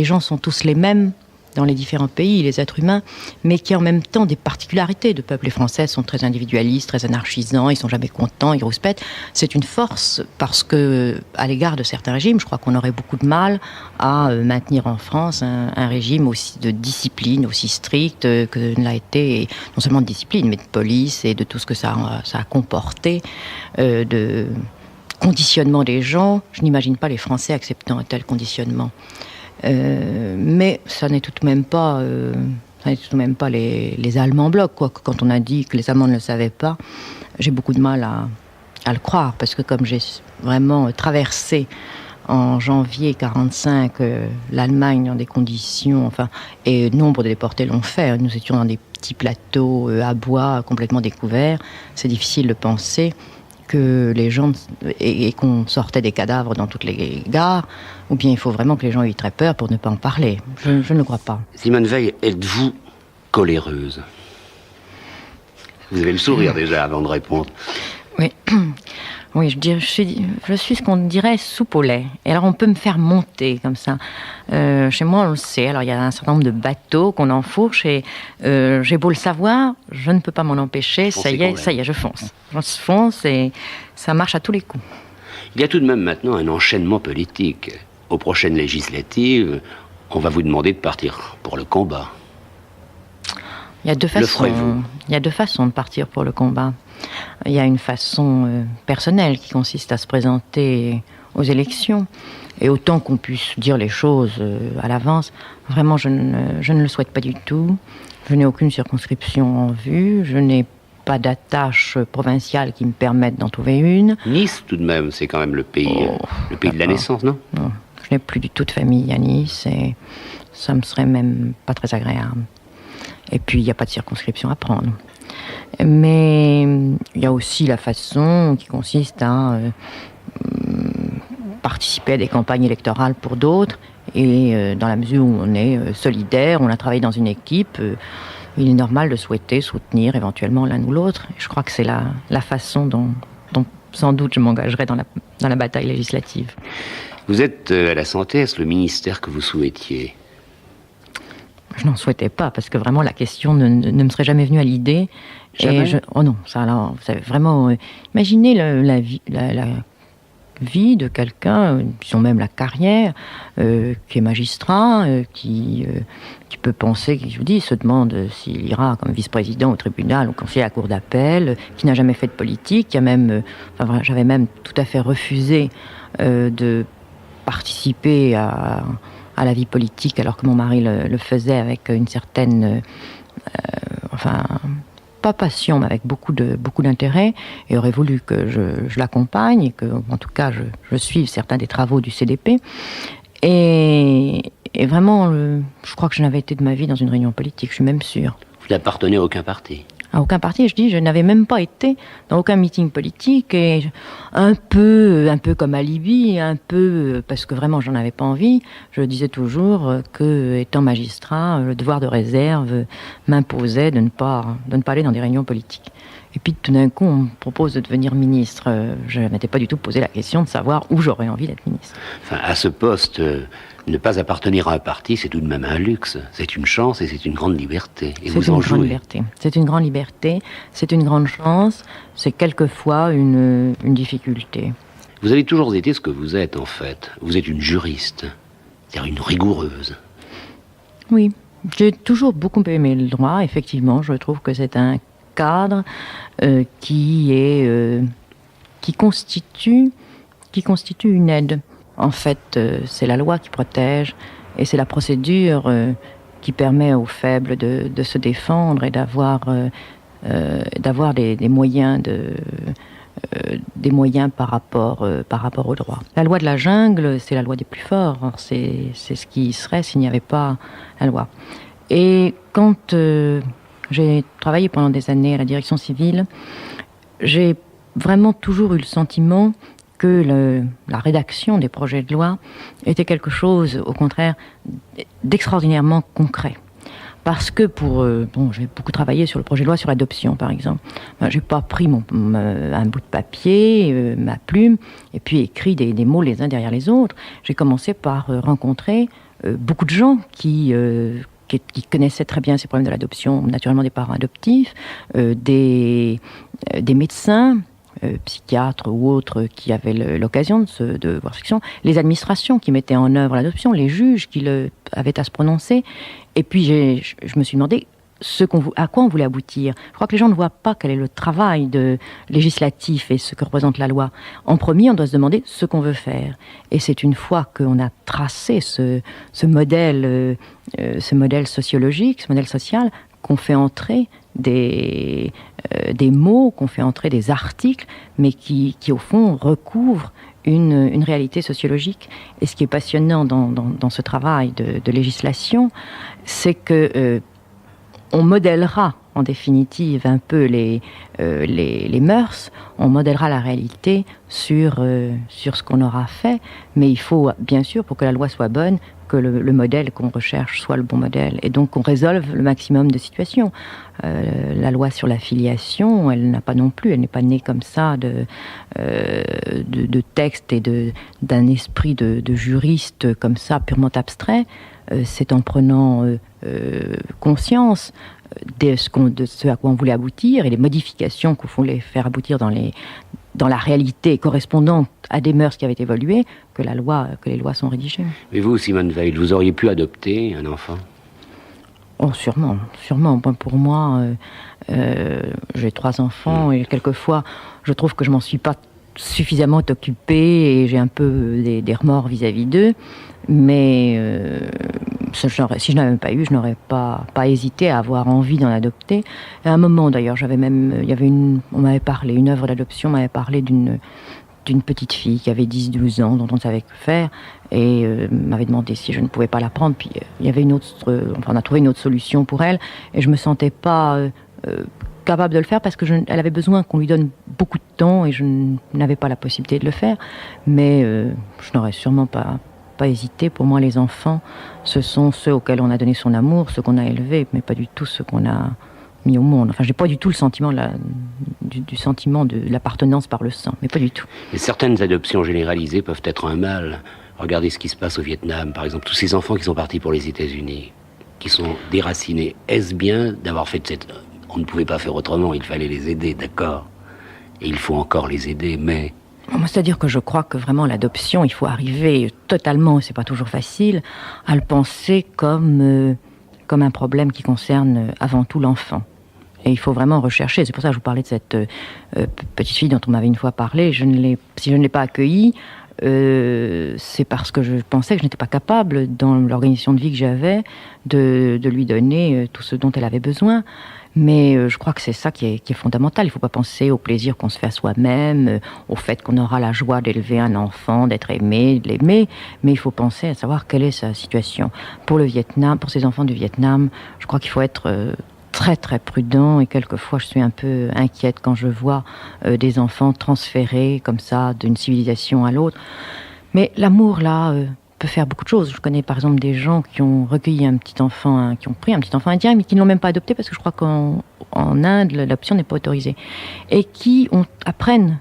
gens sont tous les mêmes dans les différents pays, les êtres humains, mais qui ont en même temps des particularités de peuple. Les Français sont très individualistes, très anarchisants, ils sont jamais contents, ils rouspètent. C'est une force parce que, à l'égard de certains régimes, je crois qu'on aurait beaucoup de mal à maintenir en France un régime aussi de discipline, aussi strict que l'a été, non seulement de discipline, mais de police et de tout ce que ça a comporté, de conditionnement des gens. Je n'imagine pas les Français acceptant un tel conditionnement. Mais ça n'est tout de même pas, les Allemands blocs, quoi. Quand on a dit que les Allemands ne le savaient pas, j'ai beaucoup de mal à le croire, parce que comme j'ai vraiment traversé en janvier 1945 l'Allemagne dans des conditions, et nombre de déportés l'ont fait, nous étions dans des petits plateaux à bois complètement découverts, c'est difficile de penser que les gens, et qu'on sortait des cadavres dans toutes les gares, ou bien il faut vraiment que les gens aient très peur pour ne pas en parler. Je ne le crois pas. Simone Veil, êtes-vous coléreuse? Vous avez le sourire déjà avant de répondre. Oui. Oui, je suis ce qu'on dirait soupe au lait. Et alors, on peut me faire monter comme ça. Chez moi, on le sait. Alors, il y a un certain nombre de bateaux qu'on enfourche et j'ai beau le savoir, je ne peux pas m'en empêcher. Ça y est, je fonce. Je fonce et ça marche à tous les coups. Il y a tout de même maintenant un enchaînement politique. Aux prochaines législatives, on va vous demander de partir pour le combat. Il y a deux façons de partir pour le combat. Il y a une façon personnelle qui consiste à se présenter aux élections. Et autant qu'on puisse dire les choses à l'avance, vraiment je ne le souhaite pas du tout. Je n'ai aucune circonscription en vue, je n'ai pas d'attache provinciale qui me permette d'en trouver une. Nice, tout de même, c'est quand même le pays de la naissance, non? Non, je n'ai plus du tout de famille à Nice et ça me serait même pas très agréable. Et puis, il n'y a pas de circonscription à prendre. Mais il y a aussi la façon qui consiste à participer à des campagnes électorales pour d'autres. Et dans la mesure où on est solidaire, on a travaillé dans une équipe, il est normal de souhaiter soutenir éventuellement l'un ou l'autre. Et je crois que c'est la façon dont sans doute je m'engagerai dans la bataille législative. Vous êtes à la santé, est-ce le ministère que vous souhaitiez? Je n'en souhaitais pas, parce que vraiment la question ne me serait jamais venue à l'idée. Jamais? Oh non, ça alors, vous savez, vraiment, imaginez la vie de quelqu'un, disons même la carrière, qui est magistrat, qui peut penser, qui, je vous dis, se demande s'il ira comme vice-président au tribunal ou conseiller à la cour d'appel, qui n'a jamais fait de politique, qui a même, j'avais même tout à fait refusé de participer à la vie politique, alors que mon mari le faisait avec une certaine, pas passion, mais avec beaucoup d'intérêt, et aurait voulu que je l'accompagne, et que, en tout cas, je suive certains des travaux du CDP. Et vraiment, je crois que je n'avais été de ma vie dans une réunion politique, je suis même sûre. Vous n'appartenez à aucun parti? À aucun parti. Je n'avais même pas été dans aucun meeting politique, et un peu comme alibi, un peu parce que vraiment j'en avais pas envie. Je disais toujours que, étant magistrat, le devoir de réserve m'imposait de ne pas aller dans des réunions politiques. Et puis tout d'un coup, on me propose de devenir ministre. Je ne m'étais pas du tout posé la question de savoir où j'aurais envie d'être ministre. Enfin, à ce poste, ne pas appartenir à un parti, c'est tout de même un luxe. C'est une chance et c'est une grande liberté. Et vous en jouez. C'est une grande liberté, c'est une grande chance, c'est quelquefois une difficulté. Vous avez toujours été ce que vous êtes, en fait. Vous êtes une juriste, c'est-à-dire une rigoureuse. Oui, j'ai toujours beaucoup aimé le droit, effectivement. Je trouve que c'est un cadre qui constitue une aide. En fait, c'est la loi qui protège, et c'est la procédure qui permet aux faibles de se défendre et d'avoir des moyens par rapport au droit. La loi de la jungle, c'est la loi des plus forts. C'est ce qui serait s'il n'y avait pas la loi. Et quand j'ai travaillé pendant des années à la direction civile, j'ai vraiment toujours eu le sentiment que la rédaction des projets de loi était quelque chose, au contraire, d'extraordinairement concret. Parce que j'ai beaucoup travaillé sur le projet de loi sur l'adoption, par exemple. J'ai pas pris un bout de papier, ma plume, et puis écrit des mots les uns derrière les autres. J'ai commencé par rencontrer beaucoup de gens qui connaissaient très bien ces problèmes de l'adoption, naturellement des parents adoptifs, des médecins, psychiatres ou autres qui avaient l'occasion de voir cette question, les administrations qui mettaient en œuvre l'adoption, les juges qui avaient à se prononcer. Et puis je me suis demandé à quoi on voulait aboutir. Je crois que les gens ne voient pas quel est le travail législatif et ce que représente la loi. En premier, on doit se demander ce qu'on veut faire. Et c'est une fois qu'on a tracé ce modèle sociologique, ce modèle social, qu'on fait entrer des mots, qu'on fait entrer des articles, mais qui au fond recouvrent une réalité sociologique. Et ce qui est passionnant dans ce travail de législation, c'est que on modèlera en définitive un peu les mœurs, on modèlera la réalité sur ce qu'on aura fait, mais il faut bien sûr, pour que la loi soit bonne, que le modèle qu'on recherche soit le bon modèle, et donc qu'on résolve le maximum de situations. La loi sur la filiation, elle n'est pas née comme ça de texte et d'un esprit de juriste comme ça, purement abstrait. C'est en prenant conscience de ce à quoi on voulait aboutir et les modifications qu'on voulait faire aboutir dans la réalité correspondante à des mœurs qui avaient évolué que les lois sont rédigées. Mais vous, Simone Veil, vous auriez pu adopter un enfant ? Oh, sûrement. Pour moi, j'ai 3 enfants et quelquefois, je trouve que je m'en suis pas suffisamment occupée et j'ai un peu des remords vis-à-vis d'eux. Mais si je n'avais pas eu, je n'aurais pas hésité à avoir envie d'en adopter. À un moment d'ailleurs, on m'avait parlé, une œuvre d'adoption m'avait parlé d'une petite fille qui avait 10-12 ans, dont on ne savait que faire, et m'avait demandé si je ne pouvais pas la prendre. Puis il y avait on a trouvé une autre solution pour elle, et je me sentais pas capable de le faire parce que elle avait besoin qu'on lui donne beaucoup de temps, et je n'avais pas la possibilité de le faire. Mais je n'aurais sûrement pas hésité. Pour moi, les enfants, ce sont ceux auxquels on a donné son amour, ceux qu'on a élevés, mais pas du tout ceux qu'on a mis au monde. Enfin, j'ai pas du tout le sentiment du sentiment de l'appartenance par le sang, mais pas du tout. Et certaines adoptions généralisées peuvent être un mal. Regardez ce qui se passe au Vietnam, par exemple, tous ces enfants qui sont partis pour les États-Unis, qui sont déracinés. Est-ce bien d'avoir fait on ne pouvait pas faire autrement, il fallait les aider, d'accord. Et il faut encore les aider, mais... C'est-à-dire que je crois que vraiment l'adoption, il faut arriver totalement, c'est pas toujours facile, à le penser comme un problème qui concerne avant tout l'enfant. Et il faut vraiment rechercher. C'est pour ça que je vous parlais de cette petite fille dont on m'avait une fois parlé. Si je ne l'ai pas accueillie, c'est parce que je pensais que je n'étais pas capable, dans l'organisation de vie que j'avais, de lui donner tout ce dont elle avait besoin. Mais je crois que c'est ça qui est fondamental. Il ne faut pas penser au plaisir qu'on se fait à soi-même, au fait qu'on aura la joie d'élever un enfant, d'être aimé, de l'aimer. Mais il faut penser à savoir quelle est sa situation. Pour le Vietnam, pour ces enfants du Vietnam, je crois qu'il faut être très très prudent et quelquefois je suis un peu inquiète quand je vois des enfants transférés comme ça d'une civilisation à l'autre. Mais l'amour là peut faire beaucoup de choses. Je connais par exemple des gens qui ont recueilli un petit enfant, qui ont pris un petit enfant indien mais qui ne l'ont même pas adopté parce que je crois qu'en Inde l'adoption n'est pas autorisée et qui apprennent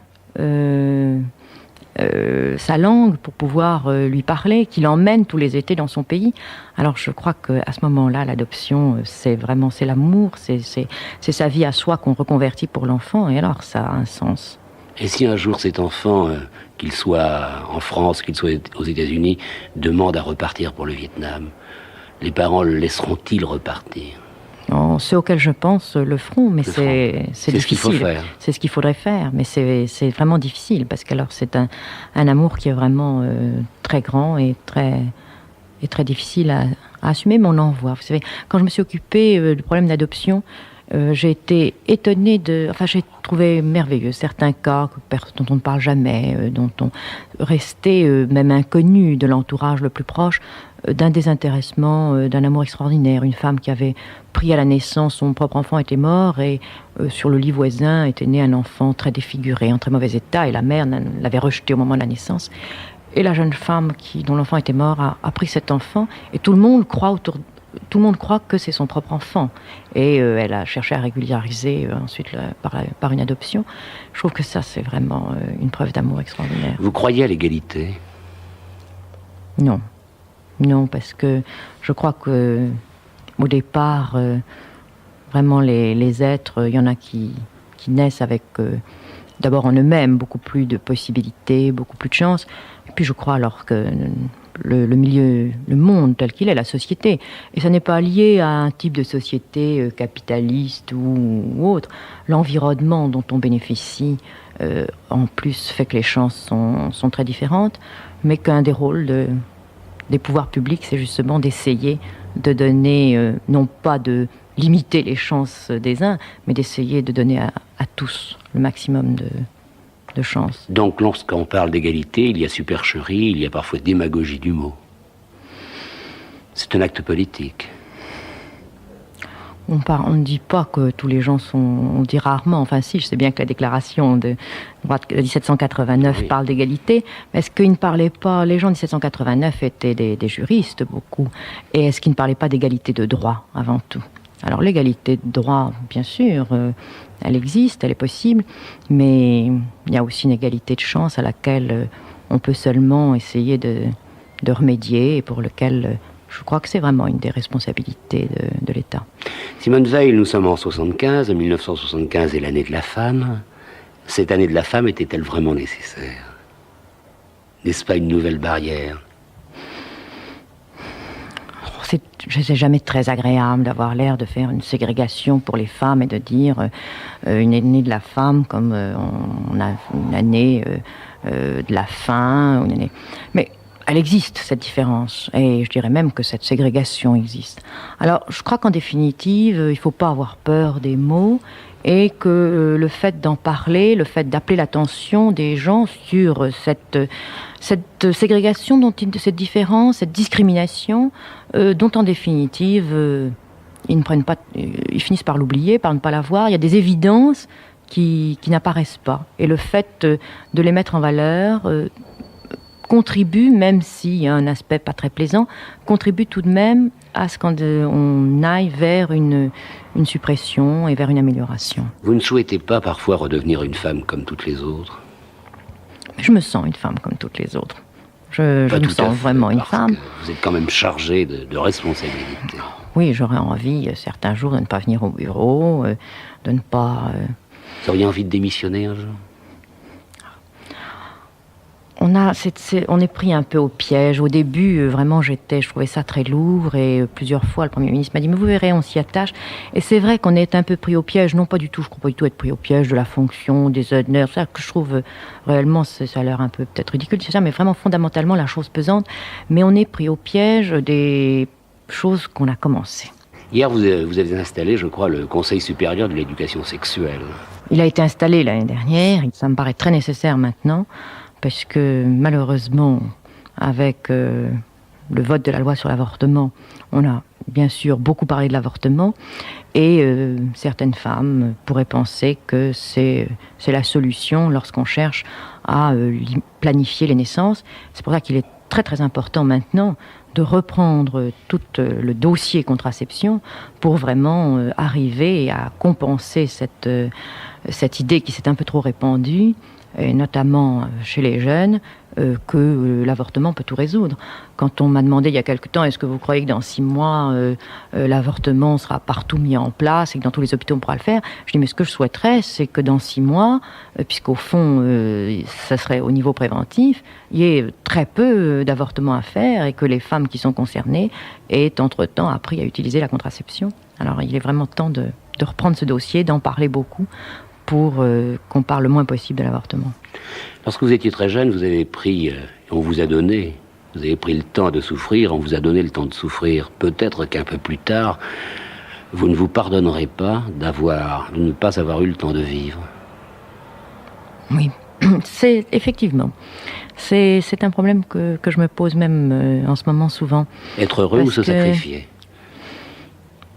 sa langue pour pouvoir lui parler, qui l'emmène tous les étés dans son pays. Alors je crois qu'à ce moment-là, l'adoption, c'est l'amour, c'est sa vie à soi qu'on reconvertit pour l'enfant, et alors ça a un sens. Et si un jour cet enfant, qu'il soit en France, qu'il soit aux États-Unis, demande à repartir pour le Vietnam, les parents le laisseront-ils repartir ? Ceux auxquels je pense le feront, mais c'est difficile. Ce qu'il faut faire. C'est ce qu'il faudrait faire, mais c'est vraiment difficile, parce qu'alors c'est un amour qui est vraiment très grand et très difficile à assumer, mais on en voit. Vous savez, quand je me suis occupée du problème d'adoption, j'ai été étonnée j'ai trouvé merveilleux certains cas dont on ne parle jamais, dont on restait même inconnu de l'entourage le plus proche, d'un désintéressement, d'un amour extraordinaire. Une femme qui avait pris à la naissance, son propre enfant était mort et sur le lit voisin était né un enfant très défiguré, en très mauvais état, et la mère l'avait rejeté au moment de la naissance. Et la jeune femme dont l'enfant était mort a pris cet enfant, et tout le monde croit que c'est son propre enfant. Et elle a cherché à régulariser ensuite par une adoption. Je trouve que ça, c'est vraiment une preuve d'amour extraordinaire. Vous croyez à l'égalité ? Non. Non, parce que je crois que au départ, vraiment les êtres, il y en a qui naissent avec d'abord en eux-mêmes beaucoup plus de possibilités, beaucoup plus de chances. Et puis je crois alors que le milieu, le monde tel qu'il est, la société, et ça n'est pas lié à un type de société capitaliste ou autre. L'environnement dont on bénéficie en plus fait que les chances sont très différentes, mais qu'un des rôles des pouvoirs publics, c'est justement d'essayer de donner, non pas de limiter les chances des uns, mais d'essayer de donner à tous le maximum de chances. Donc lorsqu'on parle d'égalité, il y a supercherie, il y a parfois démagogie du mot. C'est un acte politique. On ne dit pas que tous les gens sont... On dit rarement, enfin si, je sais bien que la déclaration de 1789 parle d'égalité, mais est-ce qu'ils ne parlaient pas... Les gens de 1789 étaient des juristes, beaucoup, et est-ce qu'ils ne parlaient pas d'égalité de droit, avant tout ? Alors l'égalité de droit, bien sûr, elle existe, elle est possible, mais il y a aussi une égalité de chance à laquelle on peut seulement essayer de remédier, et pour lequel... Je crois que c'est vraiment une des responsabilités de l'État. Simone Veil, nous sommes en 75, 1975 est l'année de la femme. Cette année de la femme était-elle vraiment nécessaire ? N'est-ce pas une nouvelle barrière ? C'est jamais très agréable d'avoir l'air de faire une ségrégation pour les femmes et de dire une année de la femme comme on a une année de la faim. Mais elle existe, cette différence, et je dirais même que cette ségrégation existe. Alors, je crois qu'en définitive, il ne faut pas avoir peur des mots, et que le fait d'en parler, le fait d'appeler l'attention des gens sur cette ségrégation, cette différence, cette discrimination, dont en définitive, ils finissent par l'oublier, par ne pas la voir. Il y a des évidences qui n'apparaissent pas. Et le fait de les mettre en valeur... contribue, même s'il y a un aspect pas très plaisant, contribue tout de même à ce qu'on aille vers une suppression et vers une amélioration. Vous ne souhaitez pas parfois redevenir une femme comme toutes les autres ? Je me sens une femme comme toutes les autres. Je me sens vraiment une femme. Vous êtes quand même chargée de responsabilités. Oui, j'aurais envie certains jours de ne pas venir au bureau, de ne pas... Vous auriez envie de démissionner un jour ? On est pris un peu au piège. Au début, vraiment, je trouvais ça très lourd, et plusieurs fois, le Premier ministre m'a dit « Mais vous verrez, on s'y attache ». Et c'est vrai qu'on est un peu pris au piège. Non, pas du tout, je ne crois pas du tout être pris au piège de la fonction, des honneurs, ça que je trouve réellement, ça a l'air un peu peut-être ridicule, c'est ça, mais vraiment fondamentalement la chose pesante. Mais on est pris au piège des choses qu'on a commencées. Hier, vous avez installé, je crois, le Conseil supérieur de l'éducation sexuelle. Il a été installé l'année dernière, ça me paraît très nécessaire maintenant, parce que malheureusement, avec le vote de la loi sur l'avortement, on a bien sûr beaucoup parlé de l'avortement, et certaines femmes pourraient penser que c'est la solution lorsqu'on cherche à planifier les naissances. C'est pour ça qu'il est très très important maintenant de reprendre tout le dossier contraception pour vraiment arriver à compenser cette idée qui s'est un peu trop répandue, et notamment chez les jeunes, que l'avortement peut tout résoudre. Quand on m'a demandé il y a quelque temps, est-ce que vous croyez que dans 6 mois, l'avortement sera partout mis en place et que dans tous les hôpitaux on pourra le faire, je dis mais ce que je souhaiterais, c'est que dans 6 mois, puisqu'au fond, ça serait au niveau préventif, il y ait très peu d'avortements à faire et que les femmes qui sont concernées aient entre-temps appris à utiliser la contraception. Alors il est vraiment temps de reprendre ce dossier, d'en parler beaucoup, pour qu'on parle le moins possible de l'avortement. Lorsque vous étiez très jeune, vous avez pris, on vous a donné, vous avez pris le temps de souffrir, on vous a donné le temps de souffrir. Peut-être qu'un peu plus tard, vous ne vous pardonnerez pas de ne pas avoir eu le temps de vivre. Oui, c'est effectivement. C'est un problème que je me pose même en ce moment souvent. Être heureux ou se sacrifier?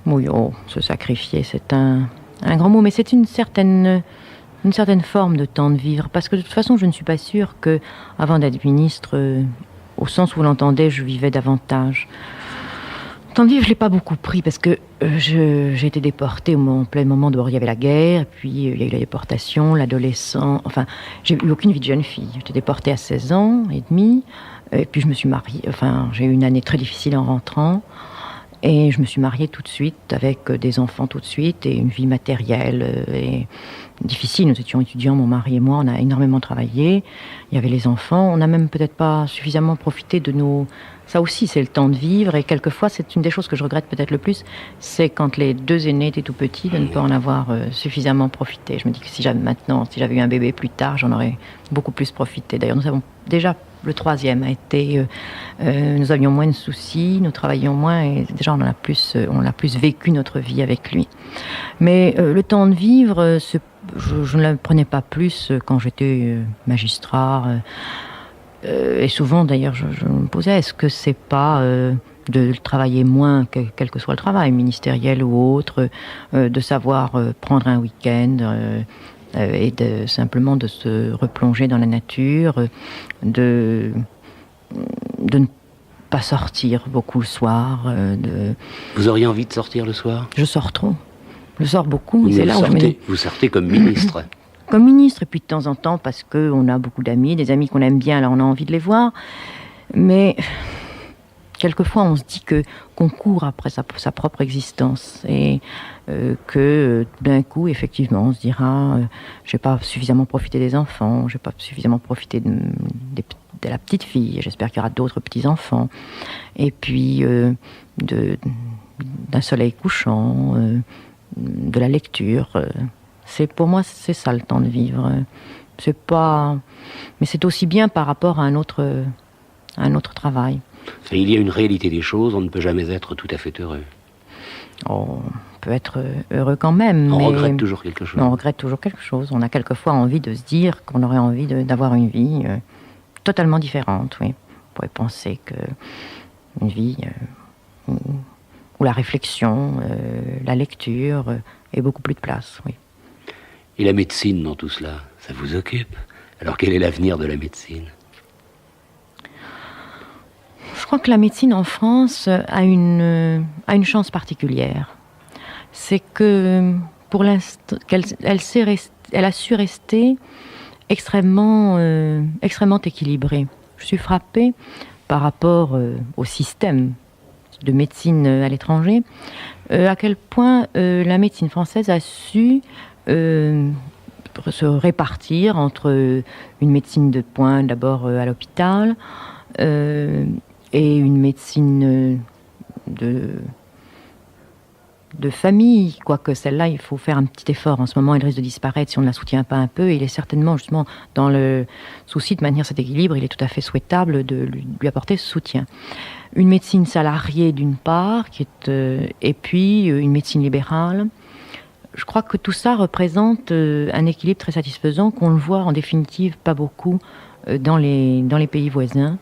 Oui, se sacrifier, c'est un grand mot, mais c'est une certaine forme de temps de vivre, parce que de toute façon, je ne suis pas sûre que, avant d'être ministre, au sens où vous l'entendez, je vivais davantage. Le temps de vivre, je l'ai pas beaucoup pris, parce que j'ai été déportée en plein moment où il y avait la guerre, puis il y a eu la déportation, l'adolescent, enfin, j'ai eu aucune vie de jeune fille. J'étais déportée à 16 ans et demi, et puis je me suis mariée, enfin, j'ai eu une année très difficile en rentrant. Et je me suis mariée tout de suite, avec des enfants tout de suite, et une vie matérielle et difficile. Nous étions étudiants, mon mari et moi, on a énormément travaillé. Il y avait les enfants, on n'a même peut-être pas suffisamment profité de nos... Ça aussi, c'est le temps de vivre, et quelquefois, c'est une des choses que je regrette peut-être le plus, c'est quand les 2 aînés étaient tout petits, de ne pas en avoir suffisamment profité. Je me dis que si j'avais eu un bébé plus tard, j'en aurais beaucoup plus profité. D'ailleurs, nous avons déjà... Le 3e a été... nous avions moins de soucis, nous travaillions moins, et déjà on a plus vécu notre vie avec lui. Mais le temps de vivre, je ne le prenais pas plus quand j'étais magistrat. Et souvent, d'ailleurs, je me posais, est-ce que c'est pas de travailler moins, quel que soit le travail, ministériel ou autre, de savoir prendre un week-end et simplement de se replonger dans la nature, de ne pas sortir beaucoup le soir. Vous auriez envie de sortir le soir? Je sors trop. Je sors beaucoup. C'est là vous sortez comme ministre. Comme ministre, et puis de temps en temps, parce qu'on a beaucoup d'amis, des amis qu'on aime bien, là on a envie de les voir. Mais quelquefois on se dit qu'on court après sa propre existence, et que d'un coup, effectivement, on se dira j'ai pas suffisamment profité des enfants, j'ai pas suffisamment profité de la petite fille, j'espère qu'il y aura d'autres petits-enfants, et puis d'un soleil couchant, de la lecture. Pour moi, c'est ça le temps de vivre. C'est pas... Mais c'est aussi bien par rapport à un autre travail. Il y a une réalité des choses, on ne peut jamais être tout à fait heureux. On peut être heureux quand même. On regrette toujours quelque chose. On regrette toujours quelque chose. On a quelquefois envie de se dire qu'on aurait envie d'avoir une vie totalement différente. Oui. On pourrait penser qu'une vie où la réflexion, la lecture ait beaucoup plus de place. Oui. Et la médecine dans tout cela, ça vous occupe? Alors quel est l'avenir de la médecine? Je crois que la médecine en France a une chance particulière. C'est que pour l'instant, elle a su rester extrêmement équilibrée. Je suis frappée par rapport au système de médecine à l'étranger, à quel point la médecine française a su se répartir entre une médecine de pointe d'abord à l'hôpital, et une médecine de famille, quoique celle-là, il faut faire un petit effort. En ce moment, elle risque de disparaître si on ne la soutient pas un peu. Et il est certainement, justement, dans le souci de maintenir cet équilibre, il est tout à fait souhaitable de lui apporter ce soutien. Une médecine salariée, d'une part, et puis une médecine libérale. Je crois que tout ça représente un équilibre très satisfaisant, qu'on le voit en définitive pas beaucoup dans les pays voisins.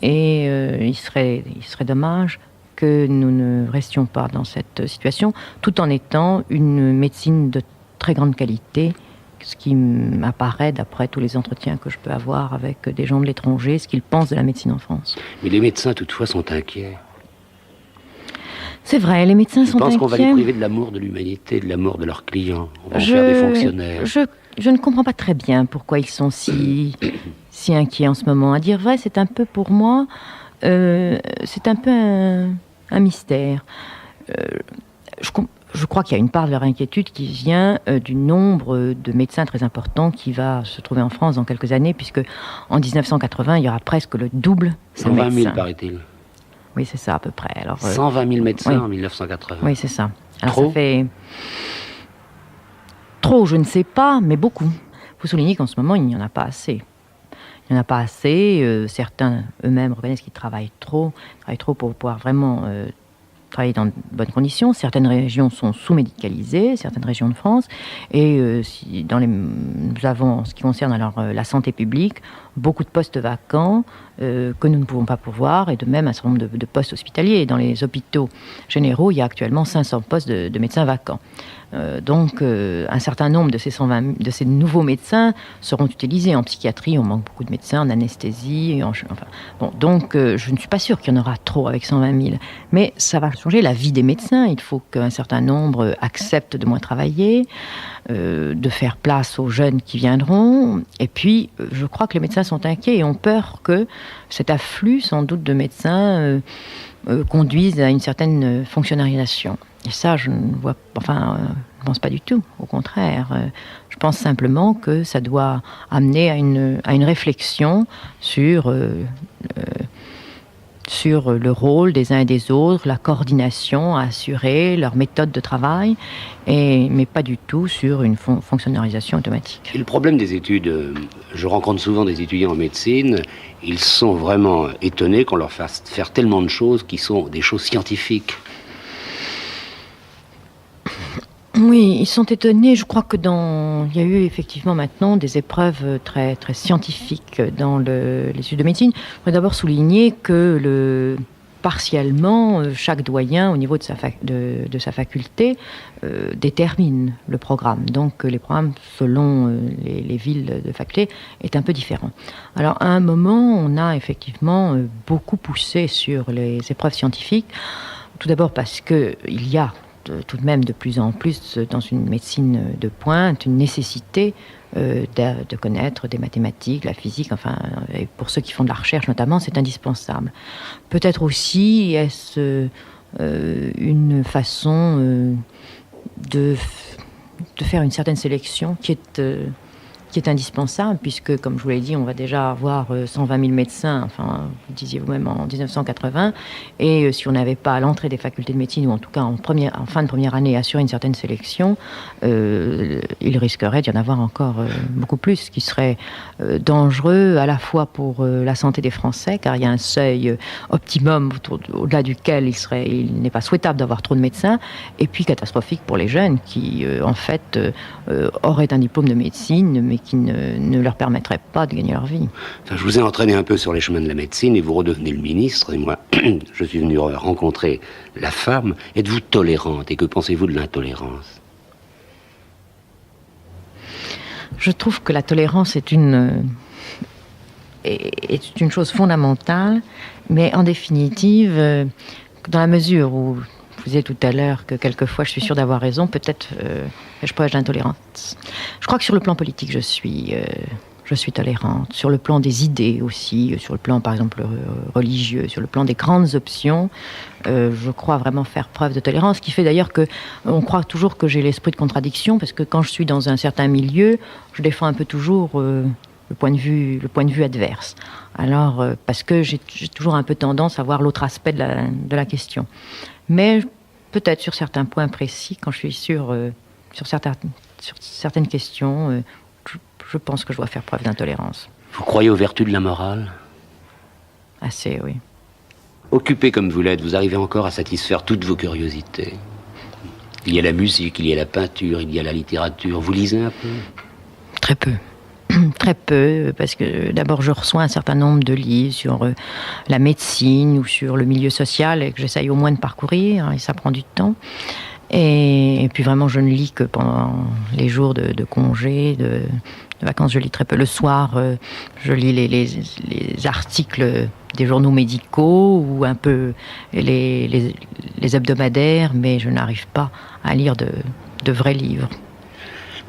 et il serait dommage que nous ne restions pas dans cette situation, tout en étant une médecine de très grande qualité, ce qui m'apparaît d'après tous les entretiens que je peux avoir avec des gens de l'étranger, ce qu'ils pensent de la médecine en France. Mais les médecins, toutefois, sont inquiets. C'est vrai, les médecins sont inquiets. Ils pensent qu'on va les priver de l'amour de l'humanité, de l'amour de leurs clients. On va en faire des fonctionnaires. Je ne comprends pas très bien pourquoi ils sont si inquiets en ce moment. À dire vrai, c'est un peu pour moi, c'est un peu un mystère. Je crois qu'il y a une part de leur inquiétude qui vient du nombre de médecins très important qui va se trouver en France dans quelques années, puisque en 1980, il y aura presque le double de 120 000, médecins. Paraît-il. Oui, c'est ça à peu près. Alors, 120 000 médecins oui. En 1980. Oui, c'est ça. Alors, Trop ? ça fait... Trop, je ne sais pas, mais beaucoup. Il faut souligner qu'en ce moment, il n'y en a pas assez. Il n'y en a pas assez. Certains eux-mêmes reconnaissent qu'ils travaillent trop pour pouvoir vraiment travailler dans de bonnes conditions. Certaines régions sont sous-médicalisées, certaines régions de France. Et nous avons, en ce qui concerne alors la santé publique, beaucoup de postes vacants que nous ne pouvons pas pourvoir, et de même un certain nombre de postes hospitaliers. Dans les hôpitaux généraux, il y a actuellement 500 postes de médecins vacants. Donc, un certain nombre de ces nouveaux médecins seront utilisés en psychiatrie. On manque beaucoup de médecins, en anesthésie. Donc, je ne suis pas sûre qu'il y en aura trop avec 120 000. Mais ça va changer la vie des médecins. Il faut qu'un certain nombre acceptent de moins travailler, de faire place aux jeunes qui viendront. Et puis, je crois que les médecins sont inquiets et ont peur que cet afflux, sans doute, de médecins conduise à une certaine fonctionnalisation. Et ça, je ne pense pas du tout. Au contraire, je pense simplement que ça doit amener à une réflexion sur le rôle des uns et des autres, la coordination à assurer, leur méthode de travail, mais pas du tout sur une fonctionnalisation automatique. Et le problème des études, je rencontre souvent des étudiants en médecine, ils sont vraiment étonnés qu'on leur fasse faire tellement de choses qui sont des choses scientifiques. Oui, ils sont étonnés. Je crois que il y a eu effectivement maintenant des épreuves très, très scientifiques dans les études de médecine. Je voudrais d'abord souligner que partiellement, chaque doyen, au niveau de sa faculté, détermine le programme. Donc, les programmes, selon les villes de faculté, est un peu différent. Alors, à un moment, on a effectivement beaucoup poussé sur les épreuves scientifiques. Tout d'abord parce qu'il y a tout de même de plus en plus dans une médecine de pointe une nécessité de connaître des mathématiques, la physique, enfin, et pour ceux qui font de la recherche notamment, c'est indispensable. Peut-être aussi est-ce une façon de faire une certaine sélection qui est indispensable, puisque, comme je vous l'ai dit, on va déjà avoir 120 000 médecins, enfin, vous disiez vous-même, en 1980, et si on n'avait pas à l'entrée des facultés de médecine, ou en tout cas en fin de première année, assuré une certaine sélection, il risquerait d'y en avoir encore beaucoup plus, ce qui serait dangereux à la fois pour la santé des Français, car il y a un seuil optimum au-delà duquel il n'est pas souhaitable d'avoir trop de médecins, et puis catastrophique pour les jeunes qui, en fait, auraient un diplôme de médecine, mais qui ne leur permettrait pas de gagner leur vie. Enfin, je vous ai entraîné un peu sur les chemins de la médecine et vous redevenez le ministre. Et moi, je suis venu rencontrer la femme. Êtes-vous tolérante et que pensez-vous de l'intolérance ? Je trouve que la tolérance est une chose fondamentale, mais en définitive, dans la mesure où je vous disais tout à l'heure que quelquefois je suis sûre d'avoir raison, peut-être je preuve d'intolérance. Je crois que sur le plan politique, je suis tolérante. Sur le plan des idées aussi, sur le plan par exemple religieux, sur le plan des grandes options, je crois vraiment faire preuve de tolérance, ce qui fait d'ailleurs qu'on croit toujours que j'ai l'esprit de contradiction, parce que quand je suis dans un certain milieu, je défends un peu toujours le point de vue adverse. Alors, parce que j'ai toujours un peu tendance à voir l'autre aspect de la question. Mais peut-être sur certains points précis, quand je suis sur certaines questions, je pense que je dois faire preuve d'intolérance. Vous croyez aux vertus de la morale ? Assez, oui. Occupé comme vous l'êtes, vous arrivez encore à satisfaire toutes vos curiosités. Il y a la musique, il y a la peinture, il y a la littérature. Vous lisez un peu ? Très peu. Très peu, parce que d'abord je reçois un certain nombre de livres sur la médecine ou sur le milieu social et que j'essaye au moins de parcourir, et ça prend du temps. Et puis vraiment je ne lis que pendant les jours de congé, de vacances, je lis très peu. Le soir, je lis les articles des journaux médicaux ou un peu les hebdomadaires, mais je n'arrive pas à lire de vrais livres.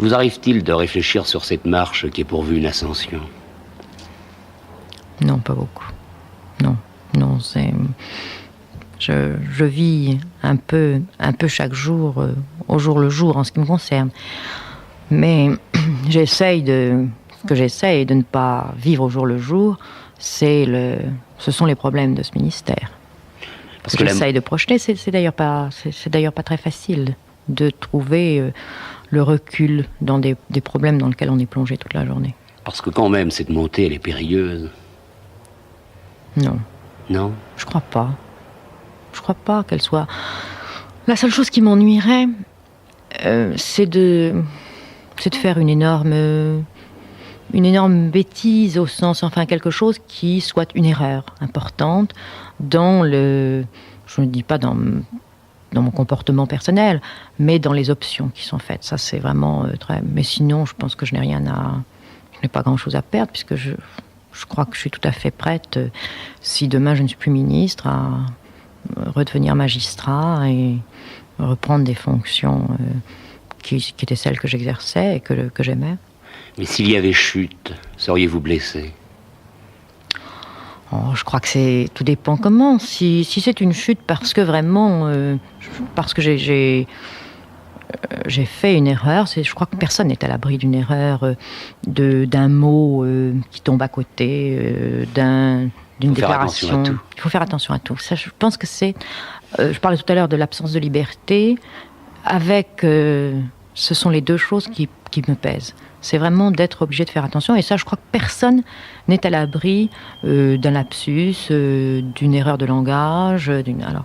Vous arrive-t-il de réfléchir sur cette marche qui est pourvue une ascension? Non, pas beaucoup. Non, c'est... Je vis un peu chaque jour, au jour le jour en ce qui me concerne. Mais ce que j'essaye de ne pas vivre au jour le jour, ce sont les problèmes de ce ministère. Parce que j'essaye de projeter, c'est d'ailleurs pas très facile de trouver le recul dans des problèmes dans lesquels on est plongé toute la journée. Parce que quand même, cette montée, elle est périlleuse. Non. Non? Je crois pas. Je crois pas qu'elle soit... La seule chose qui m'ennuierait, c'est de faire une énorme bêtise, au sens, enfin quelque chose qui soit une erreur importante je ne dis pas dans mon comportement personnel, mais dans les options qui sont faites. Ça, c'est vraiment très... Mais sinon, je pense que je n'ai pas grand-chose à perdre, puisque je crois que je suis tout à fait prête, si demain je ne suis plus ministre, à redevenir magistrat et reprendre des fonctions qui étaient celles que j'exerçais et que j'aimais. Mais s'il y avait chute, seriez-vous blessé? Je crois que tout dépend comment. Si c'est une chute parce que vraiment, parce que j'ai fait une erreur, je crois que personne n'est à l'abri d'une erreur, d'un mot qui tombe à côté, d'une déclaration. Il faut faire attention à tout. Ça, je pense que je parlais tout à l'heure de l'absence de liberté. Ce sont les deux choses qui me pèsent. C'est vraiment d'être obligé de faire attention. Et ça, je crois que personne n'est à l'abri d'un lapsus, d'une erreur de langage. Alors,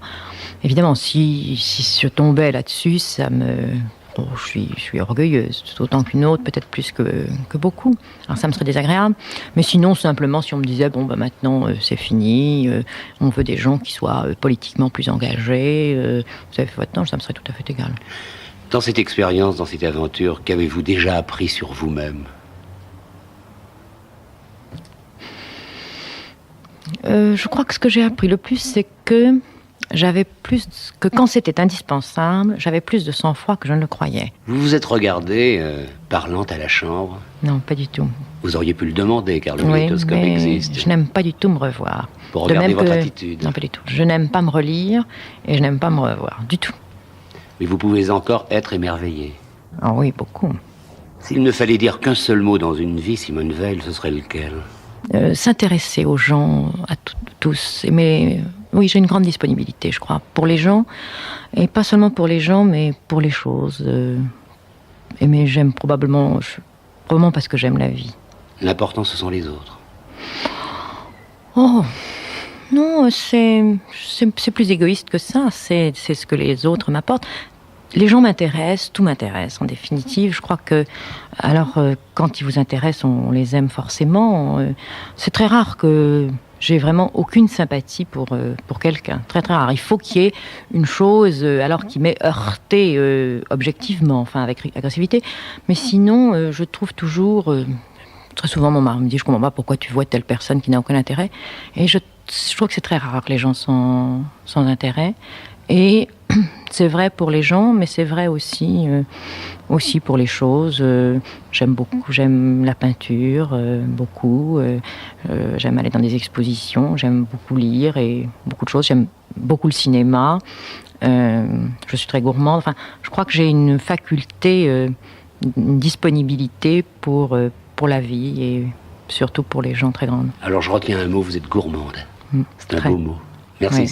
évidemment, si je tombais là-dessus, je suis orgueilleuse, autant qu'une autre, peut-être plus que beaucoup. Alors ça me serait désagréable. Mais sinon, simplement, si on me disait, maintenant, c'est fini, on veut des gens qui soient politiquement plus engagés, vous avez fait votre temps, ça me serait tout à fait égal. Dans cette expérience, dans cette aventure, qu'avez-vous déjà appris sur vous-même? Je crois que ce que j'ai appris le plus, c'est que quand c'était indispensable, j'avais plus de sang-froid que je ne le croyais. Vous vous êtes regardée, parlant à la chambre? Non, pas du tout. Vous auriez pu le demander, car le magnétoscope existe. Je n'aime pas du tout me revoir. Pour regarder votre attitude. Non, pas du tout. Je n'aime pas me relire et je n'aime pas me revoir, du tout. Mais vous pouvez encore être émerveillé. Ah oui, beaucoup. S'il ne fallait dire qu'un seul mot dans une vie, Simone Veil, ce serait lequel? S'intéresser aux gens, à tous. Mais oui, j'ai une grande disponibilité, je crois, pour les gens. Et pas seulement pour les gens, mais pour les choses. Mais j'aime probablement parce que j'aime la vie. L'important, ce sont les autres. Oh non, c'est plus égoïste que ça. C'est ce que les autres m'apportent. Les gens m'intéressent, tout m'intéresse en définitive. Je crois que, quand ils vous intéressent, on les aime forcément. C'est très rare que j'ai vraiment aucune sympathie pour quelqu'un. Très très rare. Il faut qu'il y ait une chose qui m'ait heurté objectivement, enfin avec agressivité. Mais sinon, je trouve toujours... très souvent, mon mari me dit, je comprends pas pourquoi tu vois telle personne qui n'a aucun intérêt. Et je trouve que c'est très rare que les gens sans intérêt. Et c'est vrai pour les gens, mais c'est vrai aussi pour les choses. J'aime la peinture, beaucoup. J'aime aller dans des expositions, j'aime beaucoup lire et beaucoup de choses. J'aime beaucoup le cinéma. Je suis très gourmande. Enfin, je crois que j'ai une faculté, une disponibilité pour la vie et surtout pour les gens très grandes. Alors je retiens un mot, vous êtes gourmande. C'est un beau mot. Merci. Ouais.